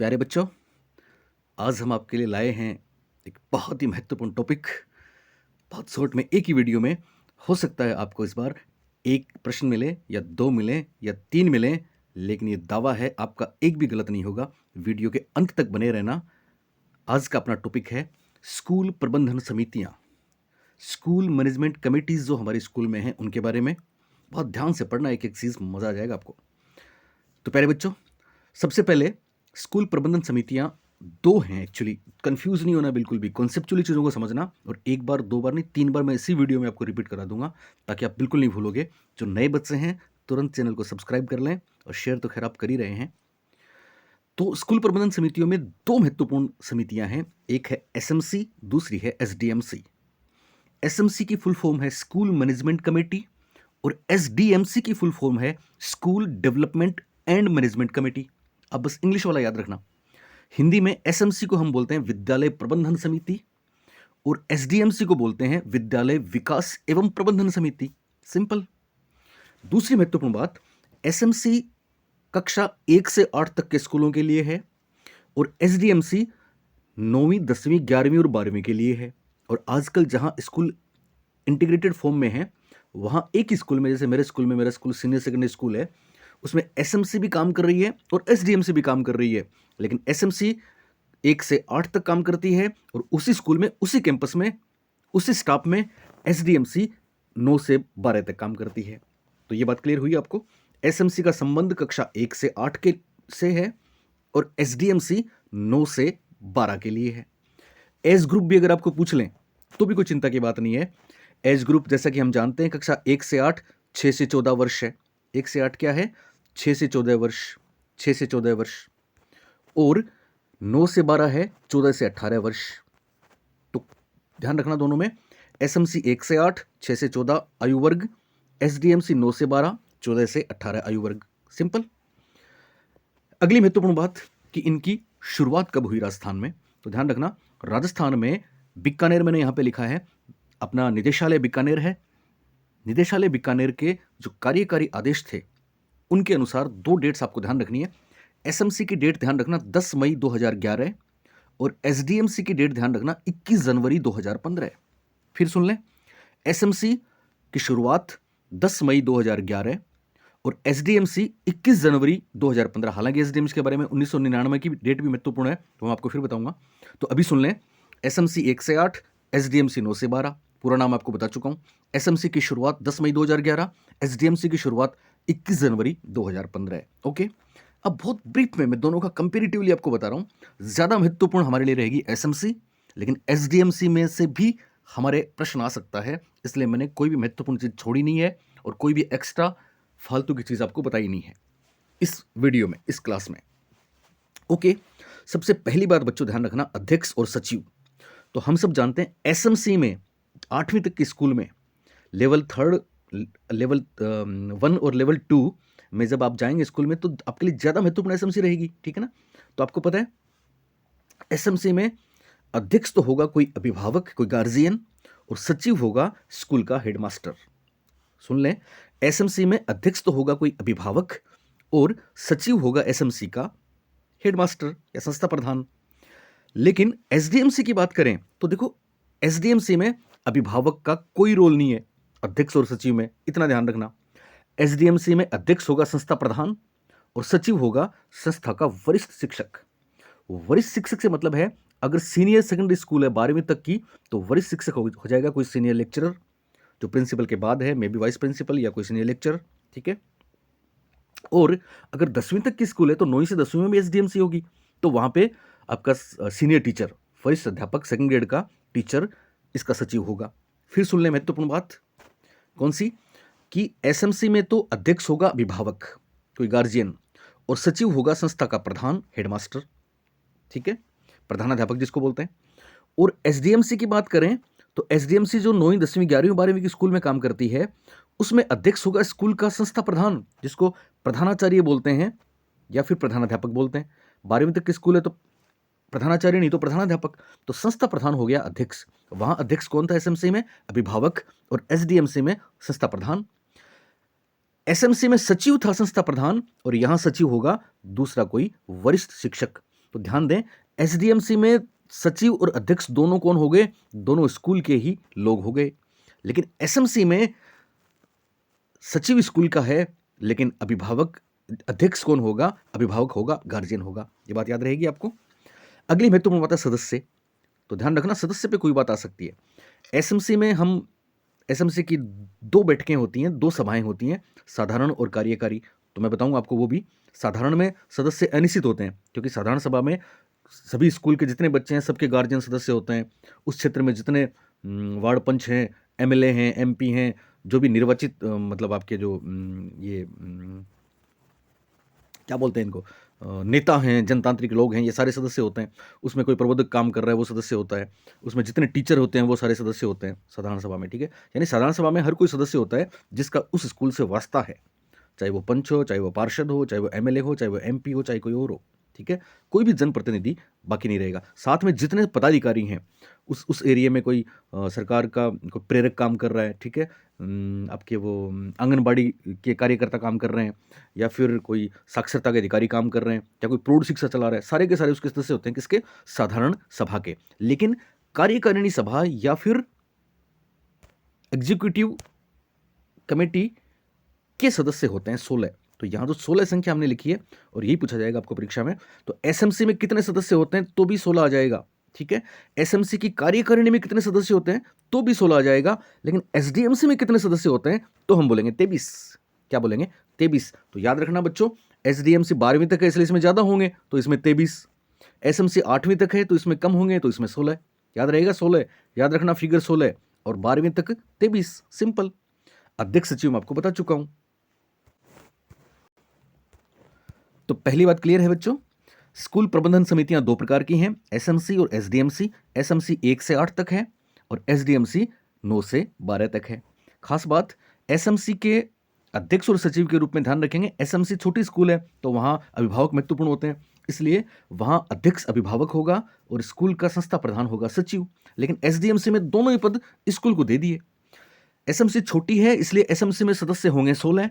प्यारे बच्चों, आज हम आपके लिए लाए हैं एक बहुत ही महत्वपूर्ण टॉपिक। बहुत शॉर्ट में एक ही वीडियो में हो सकता है आपको इस बार एक प्रश्न मिले या दो मिले या तीन मिले, लेकिन ये दावा है आपका एक भी गलत नहीं होगा। वीडियो के अंत तक बने रहना। आज का अपना टॉपिक है स्कूल प्रबंधन समितियाँ, स्कूल मैनेजमेंट कमेटीज़ जो हमारे स्कूल में हैं उनके बारे में। बहुत ध्यान से पढ़ना, एक एक चीज़ मज़ा आ जाएगा आपको। तो प्यारे बच्चों, सबसे पहले स्कूल प्रबंधन समितियां दो हैं एक्चुअली। कंफ्यूज नहीं होना बिल्कुल भी, कॉन्सेप्चुअली चीज़ों को समझना। और एक बार दो बार नहीं, तीन बार मैं इसी वीडियो में आपको रिपीट करा दूंगा ताकि आप बिल्कुल नहीं भूलोगे। जो नए बच्चे हैं तुरंत चैनल को सब्सक्राइब कर लें, और शेयर तो खैर आप कर ही रहे हैं। तो स्कूल प्रबंधन समितियों में दो महत्वपूर्ण समितियां हैं, एक है एसएमसी, दूसरी है एसडीएमसी। एसएमसी की फुल फॉर्म है स्कूल मैनेजमेंट कमेटी, और एसडीएमसी की फुल फॉर्म है school development and management committee. अब बस इंग्लिश वाला याद रखना। हिंदी में एसएमसी को हम बोलते हैं विद्यालय प्रबंधन समिति, और एसडीएमसी को बोलते हैं विद्यालय विकास एवं प्रबंधन समिति। सिंपल। दूसरी महत्वपूर्ण बात, एसएमसी कक्षा 1 से 8 तक के स्कूलों के लिए है, और एसडीएमसी 9वीं 10वीं 11वीं और 12वीं के लिए है। और आजकल जहां स्कूल इंटीग्रेटेड फॉर्म में है, वहां एक ही स्कूल में, जैसे मेरे स्कूल में, मेरा स्कूल सीनियर सेकेंडरी स्कूल है, उसमें एसएमसी भी काम कर रही है और एसडीएमसी भी काम कर रही है। लेकिन एसएमसी 1 से 8 तक काम करती है, और उसी स्कूल में, उसी कैंपस में, उसी स्टाफ में एसडीएमसी 9 से 12 तक काम करती है। तो ये बात क्लियर हुई आपको। एसएमसी का संबंध कक्षा 1 से 8 के से है, और एसडीएमसी 9 से 12 के लिए है। एज ग्रुप भी अगर आपको पूछ लें तो भी कोई चिंता की बात नहीं है। एज ग्रुप जैसा कि हम जानते हैं, कक्षा 1 से 8 6 से 14 वर्ष है। 1 से 8 क्या है? 6 से 14 वर्ष। 6 से 14 वर्ष। और 9 से 12 है 14 से 18 वर्ष। तो ध्यान रखना दोनों में। एसएमसी 1 से 8 6 से 14 आयु वर्ग, एसडीएमसी 9 से 12 14 से 18 आयु वर्ग। सिंपल। अगली महत्वपूर्ण बात कि इनकी शुरुआत कब हुई राजस्थान में, तो ध्यान रखना, राजस्थान में बीकानेर, मैंने यहां पे लिखा है अपना निदेशालय बीकानेर है। निदेशालय बीकानेर के जो कार्यकारी आदेश थे उनके अनुसार दो डेट्स आपको ध्यान रखनी है। एसएमसी की डेट ध्यान रखना 10 मई 2011, और एसडीएमसी की डेट ध्यान रखना 21 जनवरी 2015। फिर सुन लें, एसएमसी की शुरुआत 10 मई 2011 और एसडीएमसी 21 जनवरी 2015। हालांकि एसडीएमसी के बारे में 1999 की डेट भी महत्वपूर्ण है, तो मैं आपको फिर बताऊंगा। तो अभी सुन लें, एसएमसी 1 से 8, एसडीएमसी 9 से 12। पूरा नाम आपको बता चुका हूं। एसएमसी की शुरुआत 10 मई 2011, एसडीएमसी की शुरुआत 21 जनवरी 2015। ओके। अब बहुत ब्रीफ में मैं दोनों का कंपेरेटिवली आपको बता रहा हूं। ज्यादा महत्वपूर्ण हमारे लिए रहेगी एसएमसी, लेकिन एसडीएमसी में से भी हमारे प्रश्न आ सकता है, इसलिए मैंने कोई भी महत्वपूर्ण चीज छोड़ी नहीं है और कोई भी एक्स्ट्रा फालतू की चीज आपको बताई नहीं है इस वीडियो में, इस क्लास में। ओके। सबसे पहली बात बच्चों ध्यान रखना, अध्यक्ष और सचिव। तो हम सब जानते हैं एसएमसी में 8वीं तक के स्कूल में लेवल 3, लेवल 1 और लेवल 2 में जब आप जाएंगे स्कूल में, तो आपके लिए ज्यादा महत्वपूर्ण एसएमसी रहेगी, ठीक है ना। तो आपको पता है एसएमसी में अध्यक्ष तो होगा कोई अभिभावक, कोई गार्जियन, और सचिव होगा स्कूल का हेडमास्टर। सुन लें, एसएमसी में अध्यक्ष तो होगा कोई अभिभावक, और सचिव होगा एसएमसी का हेडमास्टर या संस्था प्रधान। लेकिन एसडीएमसी की बात करें तो देखो, एसडीएमसी में अभिभावक का कोई रोल नहीं है अध्यक्ष और सचिव में, इतना ध्यान रखना। एसडीएमसी में अध्यक्ष होगा संस्था प्रधान, और सचिव होगा संस्था का वरिष्ठ शिक्षक। वरिष्ठ शिक्षक से मतलब है, अगर सीनियर सेकेंडरी स्कूल है 12वीं तक की, तो वरिष्ठ शिक्षक हो जाएगा कोई सीनियर लेक्चरर, जो प्रिंसिपल के बाद है, मे बी वाइस प्रिंसिपल या कोई सीनियर लेक्चरर, ठीक है। और अगर 10वीं तक की स्कूल है तो 9वीं से 10वीं में भी एसडीएमसी होगी, तो वहां पे आपका सीनियर टीचर, वरिष्ठ अध्यापक, सेकंड ग्रेड का टीचर इसका सचिव होगा। फिर सुन लें महत्वपूर्ण बात, कौन सी, कि एसएमसी में तो अध्यक्ष होगा अभिभावक, कोई गार्जियन, और सचिव होगा संस्था का प्रधान, हेडमास्टर, ठीक है, प्रधानाध्यापक जिसको बोलते हैं। और एसडीएमसी की बात करें तो एसडीएमसी जो 9वीं 10वीं 11वीं 12वीं की स्कूल में काम करती है, उसमें अध्यक्ष होगा स्कूल का संस्था प्रधान, जिसको प्रधानाचार्य बोलते हैं या फिर प्रधानाध्यापक बोलते हैं। 12वीं तक की स्कूल है तो प्रधानाचार्य नहीं तो प्रधानाध्यापक, तो संस्था प्रधान हो गया अध्यक्ष। वहां अध्यक्ष कौन था एसएमसी में? अभिभावक, और एसडीएमसी में संस्था प्रधान। एसएमसी में सचिव था संस्था प्रधान, और यहां सचिव होगा दूसरा कोई वरिष्ठ शिक्षक। तो ध्यान दें, एसडीएमसी में सचिव और अध्यक्ष दोनों कौन हो गए? दोनों स्कूल के ही लोग हो गए। लेकिन एसएमसी में सचिव स्कूल का है, लेकिन अभिभावक अध्यक्ष कौन होगा? अभिभावक होगा, गार्जियन होगा। ये बात याद रहेगी आपको। अगली महत्वपूर्ण बात है सदस्य। तो ध्यान रखना, सदस्य पे कोई बात आ सकती है। एसएमसी की दो बैठकें होती हैं, दो सभाएं होती हैं, साधारण और कार्यकारी। तो मैं बताऊंगा आपको वो भी। साधारण में सदस्य अनिश्चित होते हैं, क्योंकि साधारण सभा में सभी स्कूल के जितने बच्चे हैं सबके गार्जियन सदस्य होते हैं। उस क्षेत्र में जितने वार्ड पंच हैं, एमएलए हैं, एमपी हैं, जो भी निर्वाचित मतलब आपके जो क्या बोलते हैं इनको, नेता हैं, जनतांत्रिक लोग हैं, ये सारे सदस्य होते हैं। उसमें कोई प्रबोधक काम कर रहा है वो सदस्य होता है। उसमें जितने टीचर होते हैं वो सारे सदस्य होते हैं साधारण सभा में, ठीक है। यानी साधारण सभा में हर कोई सदस्य होता है जिसका उस स्कूल से वास्ता है, चाहे वो पंच हो, चाहे वो पार्षद हो, चाहे वो एमएलए हो, चाहे वो एमपी हो, चाहे कोई और हो, ठीक है। कोई भी जनप्रतिनिधि बाकी नहीं रहेगा। साथ में जितने पदाधिकारी हैं उस एरिया में, कोई सरकार का कोई प्रेरक काम कर रहा है, ठीक है, आपके वो आंगनबाड़ी के कार्यकर्ता काम कर रहे हैं, या फिर कोई साक्षरता के अधिकारी काम कर रहे हैं, या कोई प्रौढ़ शिक्षा चला रहा है, सारे के सारे उसके सदस्य होते हैं किसके? साधारण सभा के। लेकिन कार्यकारिणी सभा या फिर एग्जीक्यूटिव कमेटी के सदस्य होते हैं 16। तो यहां जो 16 संख्या हमने लिखी है, और यही पूछा जाएगा आपको परीक्षा में, तो एसएमसी में कितने सदस्य होते हैं तो भी 16 आ जाएगा, ठीक है। एसएमसी की कार्यकारिणी में कितने सदस्य होते हैं तो भी 16 आ जाएगा। लेकिन एसडीएमसी में कितने सदस्य होते हैं तो हम बोलेंगे 23। क्या बोलेंगे? 23। तो याद रखना बच्चों, एसडीएमसी 12वीं तक है इसलिए इसमें ज्यादा होंगे, तो इसमें 23। एसएमसी 8वीं तक है तो इसमें कम होंगे, तो इसमें 16। याद रहेगा 16। याद रखना फिगर 16, और 12वीं तक 23। सिंपल। अध्यक्ष सचिव मैं आपको बता चुका हूं। तो पहली बात क्लियर है बच्चों। स्कूल प्रबंधन समितियां दो प्रकार की हैं, एसएमसी और एसडीएमसी। एसएमसी 1 से 8 तक है और एसडीएमसी 9 से 12 तक है। खास बात, एसएमसी के अध्यक्ष और सचिव के रूप में ध्यान रखेंगे। एसएमसी छोटी स्कूल है तो वहां अभिभावक महत्वपूर्ण होते हैं, इसलिए वहां अध्यक्ष अभिभावक होगा और स्कूल का संस्था प्रधान होगा सचिव। लेकिन एसडीएमसी में दोनों ही पद स्कूल को दे दिए। एसएमसी छोटी है इसलिए एसएमसी में सदस्य होंगे 16,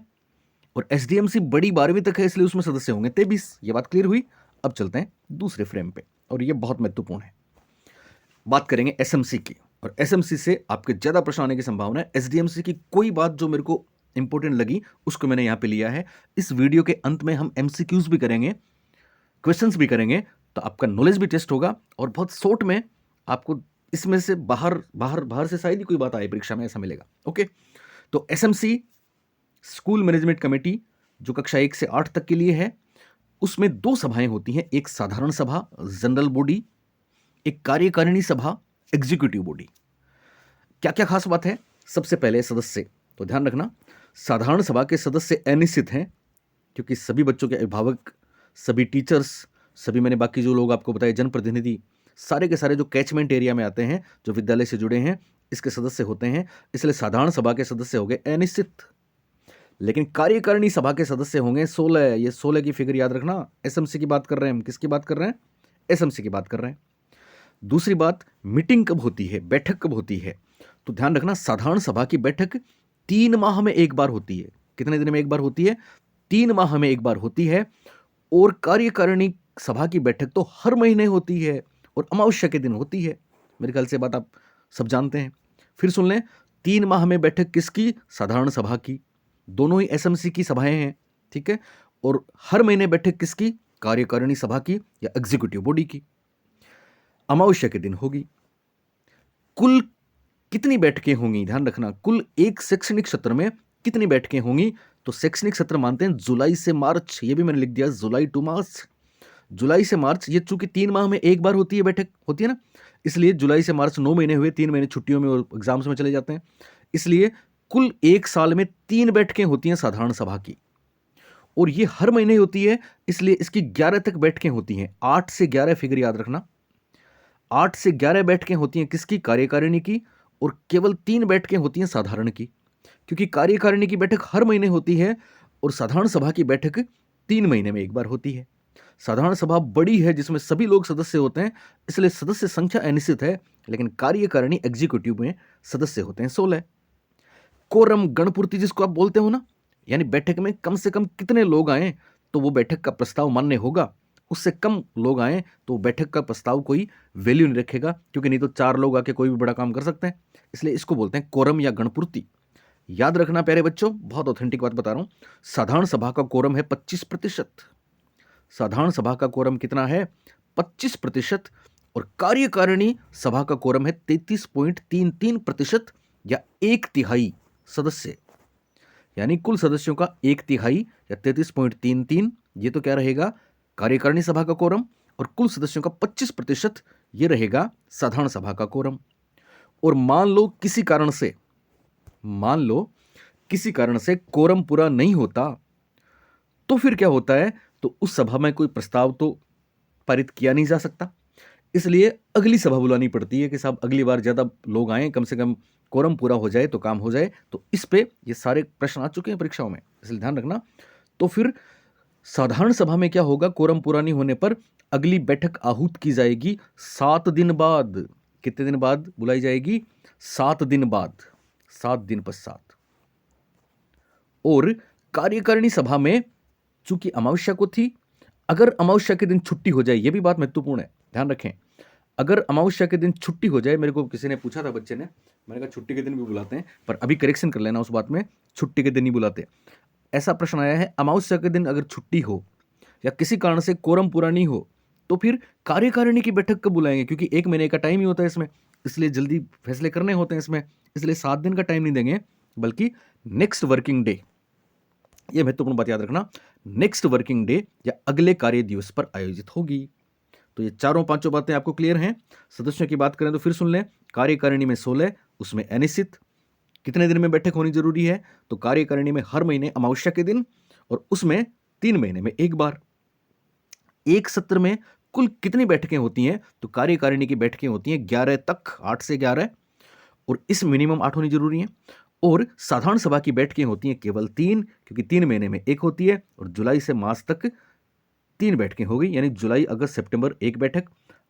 और एसडीएमसी बड़ी 12वीं तक है इसलिए उसमें सदस्य होंगे 23। ये बात क्लियर हुई। अब चलते हैं दूसरे फ्रेम पे, और ये बहुत महत्वपूर्ण है। बात करेंगे एसएमसी की, और एसएमसी से आपके ज्यादा प्रश्न आने की संभावना है। एसडीएमसी की कोई बात जो मेरे को इंपॉर्टेंट लगी उसको मैंने यहां पे लिया है। इस वीडियो के अंत में हम एमसीक्यूज भी करेंगे, क्वेश्चंस भी करेंगे, तो आपका नॉलेज भी टेस्ट होगा, और बहुत शॉर्ट में आपको इसमें से बाहर से शायद ही कोई बात आए परीक्षा में, ऐसा मिलेगा। ओके, तो एसएमसी स्कूल मैनेजमेंट कमेटी जो कक्षा 1 से 8 तक के लिए है, उसमें दो सभाएं होती हैं, एक साधारण सभा जनरल बॉडी, एक कार्यकारिणी सभा एग्जीक्यूटिव बॉडी। क्या क्या खास बात है? सबसे पहले सदस्य। तो ध्यान रखना, साधारण सभा के सदस्य अनिश्चित हैं, क्योंकि सभी बच्चों के अभिभावक, सभी टीचर्स, सभी मैंने बाकी जो लोग आपको बताए जनप्रतिनिधि, सारे के सारे जो कैचमेंट एरिया में आते हैं, जो विद्यालय से जुड़े हैं, इसके सदस्य होते हैं। इसलिए साधारण सभा के सदस्य हो गए अनिश्चित। लेकिन कार्यकारिणी सभा के सदस्य होंगे 16। ये 16 की फिगर याद रखना। एसएमसी की बात कर रहे हैं हम, किसकी बात कर रहे हैं? एसएमसी की बात कर रहे हैं। दूसरी बात, मीटिंग कब होती है, बैठक कब होती है? तो ध्यान रखना, साधारण सभा की बैठक 3 माह में एक बार होती है। कितने दिन में एक बार होती है? 3 माह में एक बार होती है। और कार्यकारिणी सभा की बैठक तो हर महीने होती है और अमावस्या के दिन होती है। मेरे ख्याल से बात आप सब जानते हैं। फिर सुन लें, 3 माह में बैठक किसकी? साधारण सभा की। दोनों ही एसएमसी की सभाएं हैं, ठीक है। और हर महीने बैठक किसकी? कार्यकारिणी सभा की या एग्जीक्यूटिव बॉडी की। अमावस्या के दिन होगी। कुल कितनी बैठकें होंगी? ध्यान रखना, कुल एक शैक्षणिक सत्र में कितनी बैठकें होंगी? तो शैक्षणिक सत्र मानते हैं जुलाई से मार्च। ये भी मैंने लिख दिया, जुलाई टू मार्च। जुलाई से मार्च, ये चूंकि 3 माह में एक बार होती है, बैठक होती है ना, इसलिए जुलाई से मार्च 9 महीने हुए, 3 महीने छुट्टियों में और एग्जाम्स में चले जाते हैं। इसलिए कुल एक साल में 3 बैठकें होती हैं साधारण सभा की, और ये हर महीने होती है, इसलिए इसकी 11 तक बैठकें होती हैं। 8 से 11 फिगर याद रखना। 8 से 11 बैठकें होती हैं किसकी? कार्यकारिणी की। और केवल 3 बैठकें होती हैं साधारण की, क्योंकि कार्यकारिणी की बैठक हर महीने होती है और साधारण सभा की बैठक 3 महीने में एक बार होती है। साधारण सभा बड़ी है जिसमें सभी लोग सदस्य होते हैं, इसलिए सदस्य संख्या अनिश्चित है। लेकिन कार्यकारिणी एग्जीक्यूटिव में सदस्य होते हैं 16। कोरम, गणपूर्ति जिसको आप बोलते हो ना, यानी बैठक में कम से कम कितने लोग आए तो वो बैठक का प्रस्ताव मान्य होगा, उससे कम लोग आए तो बैठक का प्रस्ताव कोई वैल्यू नहीं रखेगा, क्योंकि नहीं तो 4 लोग आके कोई भी बड़ा काम कर सकते हैं। इसलिए इसको बोलते हैं कोरम या गणपूर्ति। याद रखना प्यारे बच्चों, बहुत ऑथेंटिक बात बता रहा हूं। साधारण सभा का कोरम है 25%। साधारण सभा का कोरम कितना है? 25%। और कार्यकारिणी सभा का कोरम है 33.33% या 1/3 सदस्य, यानी कुल सदस्यों का 1/3 या 33.33। ये तो क्या रहेगा? कार्यकारिणी सभा का कोरम। और कुल सदस्यों का 25% ये रहेगा साधारण सभा का कोरम। और मान लो किसी कारण से कोरम पूरा नहीं होता, तो फिर क्या होता है? तो उस सभा में कोई प्रस्ताव तो पारित किया नहीं जा सकता, इसलिए अगली सभा बुलानी पड़ती है कि साहब अगली बार ज्यादा लोग आए, कम से कम कोरम पूरा हो जाए तो काम हो जाए। तो इस पे ये सारे प्रश्न आ चुके हैं परीक्षाओं में, इसलिए ध्यान रखना। तो फिर साधारण सभा में क्या होगा? कोरम पूरा नहीं होने पर अगली बैठक आहूत की जाएगी 7 दिन बाद। कितने दिन बाद बुलाई जाएगी? 7 दिन बाद, 7 दिन पश्चात। और कार्यकारिणी सभा में चूंकि अमावस्या को थी, अगर अमावस्या के दिन छुट्टी हो जाए, यह भी बात महत्वपूर्ण है, ध्यान रखें। अगर अमावस्या के दिन छुट्टी हो जाए, मेरे को किसी ने पूछा था, बच्चे ने, मैंने कहा छुट्टी के दिन भी बुलाते हैं, पर अभी करेक्शन कर लेना उस बात में, छुट्टी के दिन नहीं बुलाते। ऐसा प्रश्न आया है, अमावस्या के दिन अगर छुट्टी हो या किसी कारण से कोरम पूरा नहीं हो, तो फिर कार्यकारिणी की बैठक कब बुलाएंगे? क्योंकि 1 महीने का टाइम ही होता है इसमें, इसलिए जल्दी फैसले करने होते हैं इसमें, इसलिए 7 दिन का टाइम नहीं देंगे, बल्कि नेक्स्ट वर्किंग डे। यह महत्वपूर्ण बात याद रखना, नेक्स्ट वर्किंग डे या अगले कार्य दिवस पर आयोजित होगी। तो ये चारों पांचों बातें आपको क्लियर हैं। सदस्यों की बात करें तो फिर सुन लें। कार्यकारिणी में 16, उसमें अनिश्चित। कितने दिन में बैठक होनी जरूरी है? तो कार्यकारिणी में हर महीने अमावस्या के दिन, और उसमें 3 महीने में एक बार। एक सत्र में कुल कितनी बैठकें होती हैं? तो कार्यकारिणी की बैठकें होती हैं 11 तक, 8 से 11, और इस मिनिमम 8 होनी जरूरी है। और साधारण सभा की बैठकें होती हैं केवल 3, क्योंकि 3 महीने में एक होती है, और जुलाई से मार्च तक 3 बैठकें हो गई, यानी जुलाई अगस्त सितंबर 1 बैठक,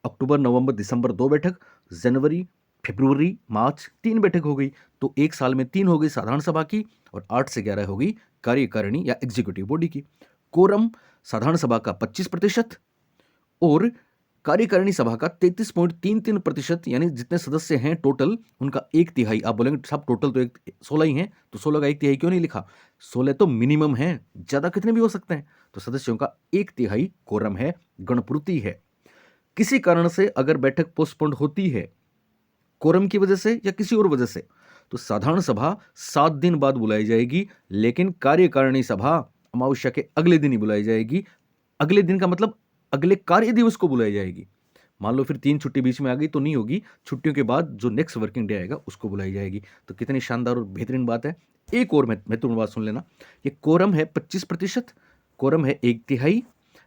अक्टूबर नवंबर दिसंबर 2 बैठक, जनवरी फरवरी मार्च 3 बैठक हो गई। तो एक साल में 3 हो गई साधारण सभा की, और 8 से 11 हो गई कार्यकारिणी या एग्जीक्यूटिव बॉडी की। कोरम साधारण सभा का 25% और कार्यकारिणी सभा का 33.33%, यानी जितने सदस्य हैं टोटल, उनका 1/3। आप बोलेंगे साहब टोटल तो 16 ही हैं, तो 16 का 1/3 क्यों नहीं लिखा? 16 तो मिनिमम है, ज्यादा कितने भी हो सकते हैं। तो सदस्यों का 1/3 कोरम है, गणपूर्ति है। किसी कारण से अगर बैठक पोस्टपोन्ड होती है, कोरम की वजह से या किसी और वजह से, तो साधारण सभा 7 दिन बाद बुलाई जाएगी, लेकिन कार्यकारिणी सभा अमावस्या के अगले दिन ही बुलाई जाएगी। अगले दिन का मतलब अगले कार्य दिवस को बुलाई जाएगी। मान लो फिर 3 छुट्टी बीच में आ गई तो नहीं होगी, छुट्टियों के बाद जो नेक्स्ट वर्किंग डे आएगा उसको बुलाई जाएगी। तो कितनी शानदार और बेहतरीन बात है। एक और महत्वपूर्ण बात सुन लेना, ये कोरम है 25%, कोरम है 1/3,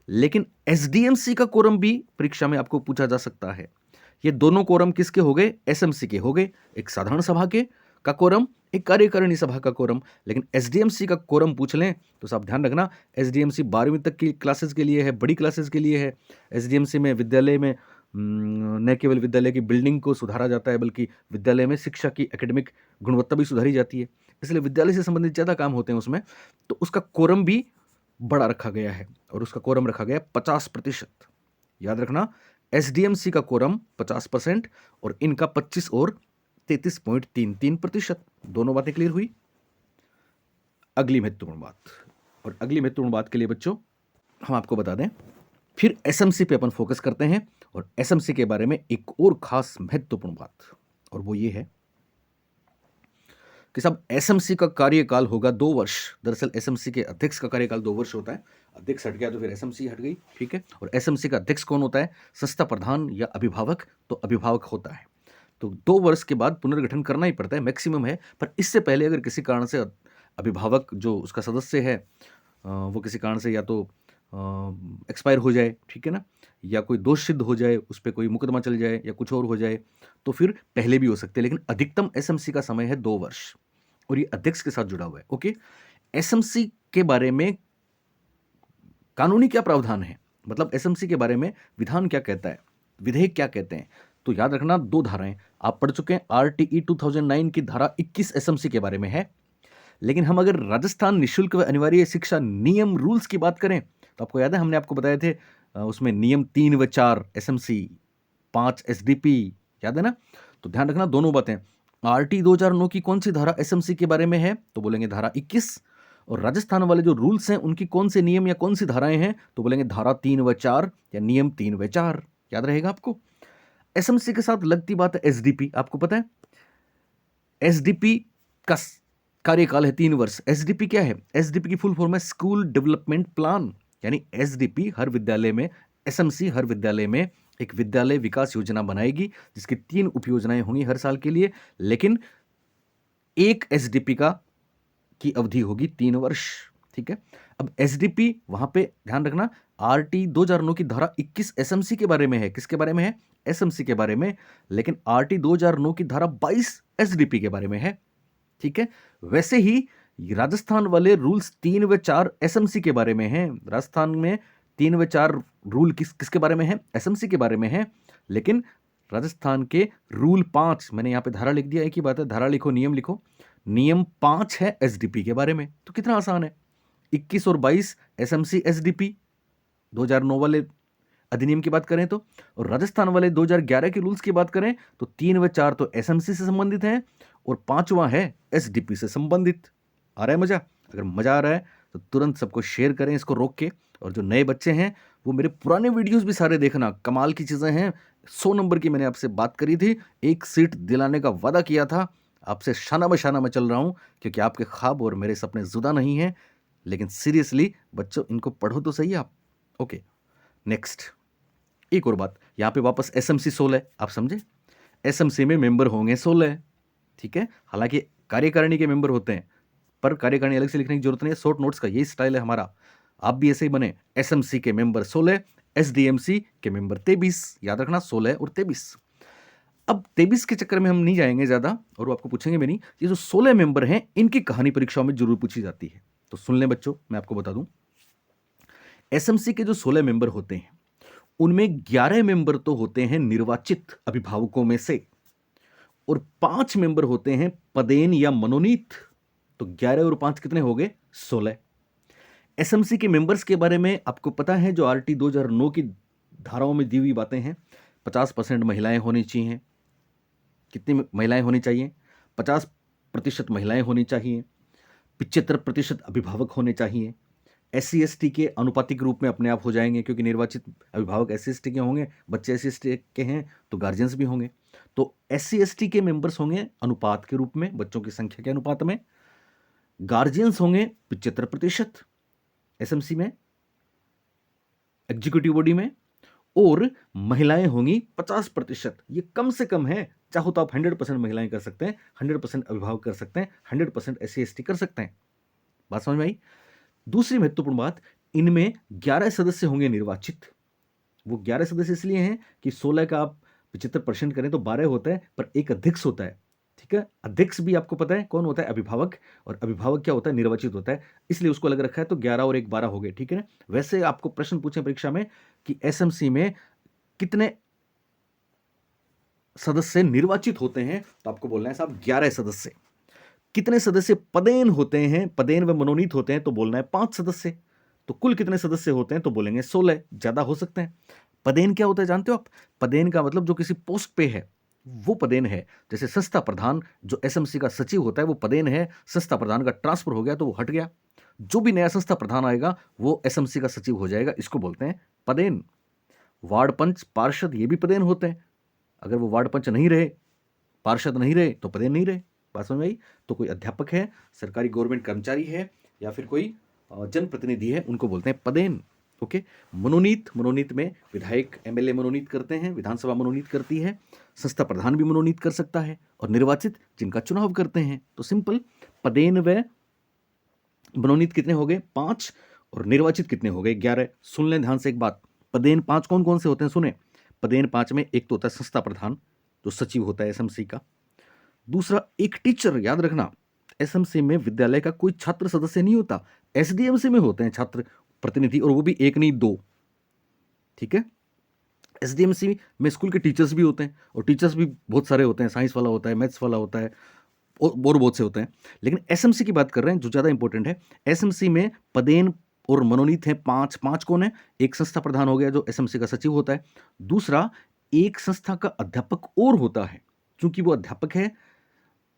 लेकिन एसडीएमसी का कोरम भी परीक्षा में आपको पूछा जा सकता है। ये दोनों कोरम किसके हो गए? एसएमसी के हो गए, एक साधारण सभा के का कोरम, एक कार्यकारिणी सभा का कोरम। लेकिन एसडीएमसी का कोरम पूछ लें तो साहब ध्यान रखना, एसडीएमसी 12वीं तक की क्लासेस के लिए है, बड़ी क्लासेस के लिए है। एसडीएमसी में विद्यालय में न केवल विद्यालय की बिल्डिंग को सुधारा जाता है, बल्कि विद्यालय में शिक्षा की एकेडमिक गुणवत्ता भी सुधारी जाती है, इसलिए विद्यालय से संबंधित ज़्यादा काम होते हैं उसमें। तो उसका कोरम भी बड़ा रखा गया है, और उसका कोरम रखा गया 50%। याद रखना, एसडीएमसी का कोरम 50% और इनका 25 और 33.33%। दोनों बातें क्लियर हुई। अगली महत्वपूर्ण बात, और अगली महत्वपूर्ण बात के लिए बच्चों हम आपको बता दें, फिर एसएमसी पे अपन फोकस करते हैं। और एसएमसी के बारे में एक और खास महत्वपूर्ण बात, और वो ये है कि साहब एसएमसी का कार्यकाल होगा 2 वर्ष। दरअसल एसएमसी के अध्यक्ष का कार्यकाल 2 वर्ष होता है। अध्यक्ष हट गया तो फिर एसएमसी हट गई, ठीक है। और एसएमसी का अध्यक्ष कौन होता है? संस्था प्रधान या अभिभावक। तो अभिभावक होता है, तो 2 वर्ष के बाद पुनर्गठन करना ही पड़ता है, मैक्सिमम है। पर इससे पहले अगर किसी कारण से अभिभावक जो उसका सदस्य है वो किसी कारण से या तो एक्सपायर हो जाए, ठीक है ना, या कोई दोष सिद्ध हो जाए, उस पर कोई मुकदमा चल जाए या कुछ और हो जाए, तो फिर पहले भी हो सकते हैं। लेकिन अधिकतम एसएमसी का समय है 2 वर्ष, और ये अध्यक्ष के साथ जुड़ा हुआ है। ओके, एसएमसी के बारे में कानूनी क्या प्रावधान है, मतलब एसएमसी के बारे में विधान क्या कहता है, विधेयक क्या कहते हैं? तो याद रखना, 2 धाराएं आप पढ़ चुके हैं। आरटीई 2009 की धारा 21 एसएमसी के बारे में है। लेकिन हम अगर राजस्थान निःशुल्क व अनिवार्य शिक्षा नियम रूल्स की बात करें, तो आपको याद है हमने आपको बताए थे उसमें नियम 3 व 4 एसएमसी, 5 एसडीपी, याद है ना? तो ध्यान रखना दोनों बातें। आरटी 2009 की कौन सी धारा एसएमसी के बारे में है? तो बोलेंगे धारा 21। और राजस्थान वाले जो रूल्स हैं उनकी कौन से नियम या कौन सी धाराएं हैं? तो बोलेंगे धारा 3 व 4 या नियम 3 व 4। याद रहेगा आपको। एसएमसी के साथ लगती बात है एसडीपी। आपको पता है एसडीपी का कार्यकाल है 3 वर्ष। एसडीपी क्या है? एसडीपी की फुल फॉर्म है स्कूल डेवलपमेंट प्लान। यानी एसडीपी हर विद्यालय में, एसएमसी हर विद्यालय में एक विद्यालय विकास योजना बनाएगी जिसकी 3 उपयोजनाएं होंगी हर साल के लिए, लेकिन एक एसडीपी की अवधि होगी 3 वर्ष। ठीक है। अब एसडीपी वहां पे ध्यान रखना, आरटी 2009 की धारा 21 एसएमसी के बारे में है। किसके बारे में है? एसएमसी के बारे में। लेकिन आरटी 2009 की धारा 22 एसडीपी के बारे में है। ठीक है। वैसे ही राजस्थान वाले रूल्स 3 व 4 एसएमसी के बारे में हैं। राजस्थान में 3 व 4 रूल किसके बारे में है? एसएमसी के बारे में है। लेकिन राजस्थान के रूल 5, मैंने यहां पे धारा लिख दिया, एक ही बात है, धारा लिखो, नियम लिखो। नियम 5 है एसडीपी के बारे में। तो कितना आसान है। 21 और 22 एसएमसी एसडीपी 2009 वाले अधिनियम की बात करें तो, और राजस्थान वाले 2011 के रूल्स की बात करें तो 3 व 4 तो एसएमसी से संबंधित हैं और 5वां है एसडीपी से संबंधित। आ रहा है मजा? अगर मजा आ रहा है तो तुरंत सबको शेयर करें इसको रोक के। और जो नए बच्चे हैं वो मेरे पुराने वीडियोस भी सारे देखना, कमाल की चीजें हैं। 100 नंबर की मैंने आपसे बात करी थी, एक सीट दिलाने का वादा किया था। आपसे शाना बशाना मैं चल रहा हूं क्योंकि आपके ख्वाब और मेरे सपने जुदा नहीं हैं। लेकिन सीरियसली बच्चों, इनको पढ़ो तो सही आप। ओके, नेक्स्ट एक और बात, यहां पे वापस एसएमसी 16, आप समझे? एसएमसी में मेंबर होंगे 16। ठीक है। हालांकि कार्यकारिणी के मेंबर होते हैं, पर कार्यकारिणी अलग से लिखने की जरूरत नहीं है। शॉर्ट नोट्स का यही स्टाइल है हमारा। आप भी ऐसे ही बने। एसएमसी के मेंबर 16, एसडीएमसी के मेंबर 23। याद रखना 16 और 23। अब 23 के चक्कर में हम नहीं जाएंगे ज्यादा, और वो आपको पूछेंगे भी नहीं। ये जो 16 मेंबर हैं इनकी कहानी परीक्षाओं में जरूर पूछी जाती है, तो सुन लें बच्चों, मैं आपको बता दूं। एसएमसी के जो 16 मेंबर होते हैं उनमें 11 मेंबर तो होते हैं निर्वाचित अभिभावकों में से, और 5 मेंबर होते हैं पदेन या मनोनीत। तो 11 और 5 कितने हो गए? 16। एसएमसी के मेंबर्स के बारे में आपको पता है, जो आरटी 2009 की धाराओं में दी हुई बातें हैं। 50% महिलाएं होनी चाहिए। कितनी महिलाएं होनी चाहिए? 50% महिलाएं होनी चाहिए। 75% अभिभावक होने चाहिए। SC ST के अनुपातिक रूप में अपने आप हो जाएंगे, क्योंकि निर्वाचित अभिभावक SC ST के होंगे, बच्चे SC ST के हैं तो गार्जियंस भी होंगे। तो SC ST के मेंबर्स होंगे अनुपात के रूप में, बच्चों की संख्या के अनुपात में। गार्जियंस होंगे 75% एसएमसी में, एग्जीक्यूटिव बॉडी में, और महिलाएं होंगी 50%। ये कम से कम है। चाहो तो आप 100% महिलाएं कर सकते हैं, 100% अभिभावक कर सकते हैं, 100% SC ST कर सकते हैं। बात समझ में आई? दूसरी महत्वपूर्ण बात, इनमें 11 सदस्य होंगे निर्वाचित। वो 11 सदस्य इसलिए हैं कि 16 का आप 75% करें तो 12 होता है, पर एक अध्यक्ष होता है। ठीक है। अध्यक्ष भी आपको पता है कौन होता है? अभिभावक। और अभिभावक क्या होता है? निर्वाचित होता है, इसलिए उसको अलग रखा है। तो 11 और 1 12 हो गए। ठीक है ना? वैसे आपको प्रश्न पूछे परीक्षा में कि एसएमसी में कितने सदस्य निर्वाचित होते हैं, तो आपको बोलना है साहब 11 सदस्य। कितने सदस्य पदेन होते हैं, पदेन व मनोनीत होते हैं, तो बोलना है 5 सदस्य। तो कुल कितने सदस्य होते हैं, तो बोलेंगे 16। ज्यादा हो सकते हैं। पदेन क्या होता है जानते हो आप? पदेन का मतलब जो किसी पोस्ट पे है वो पदेन है। जैसे संस्था प्रधान, जो एसएमसी का सचिव होता है वो पदेन है। संस्था प्रधान का ट्रांसफर हो गया तो वो हट गया। जो भी नया संस्था प्रधान आएगा वो एसएमसी का सचिव हो जाएगा, इसको बोलते हैं पदेन। वार्ड पंच, पार्षद, ये भी पदेन होते हैं। अगर वो वार्ड पंच नहीं रहे, पार्षद नहीं रहे, तो पदेन नहीं रहे। बात समझ में आई? तो कोई अध्यापक है, सरकारी गवर्नमेंट कर्मचारी है, या फिर कोई जनप्रतिनिधि है, उनको बोलते हैं पदेन। ओके। मनोनीत, मनोनीत में विधायक एमएलए मनोनीत करते हैं, विधानसभा मनोनीत करती है, संस्था प्रधान भी मनोनीत कर सकता है, और निर्वाचित जिनका चुनाव करते हैं। तो सिंपल, पदेन व मनोनीत कितने हो गए? 5। और निर्वाचित कितने हो गए? 11। सुन लें ध्यान से एक बात, पदेन 5 कौन कौन से होते हैं सुने। पदेन 5 में एक तो होता है संस्था प्रधान, जो सचिव होता है एसएमसी का। दूसरा, एक टीचर। याद रखना, एसएमसी में विद्यालय का कोई छात्र सदस्य नहीं होता। एसडीएमसी में होते हैं छात्र प्रतिनिधि, और वो भी एक नहीं 2। ठीक है। एसडीएमसी में स्कूल के टीचर्स भी होते हैं, और टीचर्स भी बहुत सारे होते हैं। साइंस वाला होता है, मैथ्स वाला होता है, और बहुत से होते हैं। लेकिन एसएमसी की बात कर रहे हैं जो ज्यादा इंपॉर्टेंट है। एसएमसी में पदेन और मनोनीत हैं 5। 5 कौन है? एक संस्था प्रधान हो गया जो एसएमसी का सचिव होता है। दूसरा, एक संस्था का अध्यापक और होता है, क्योंकि वो अध्यापक है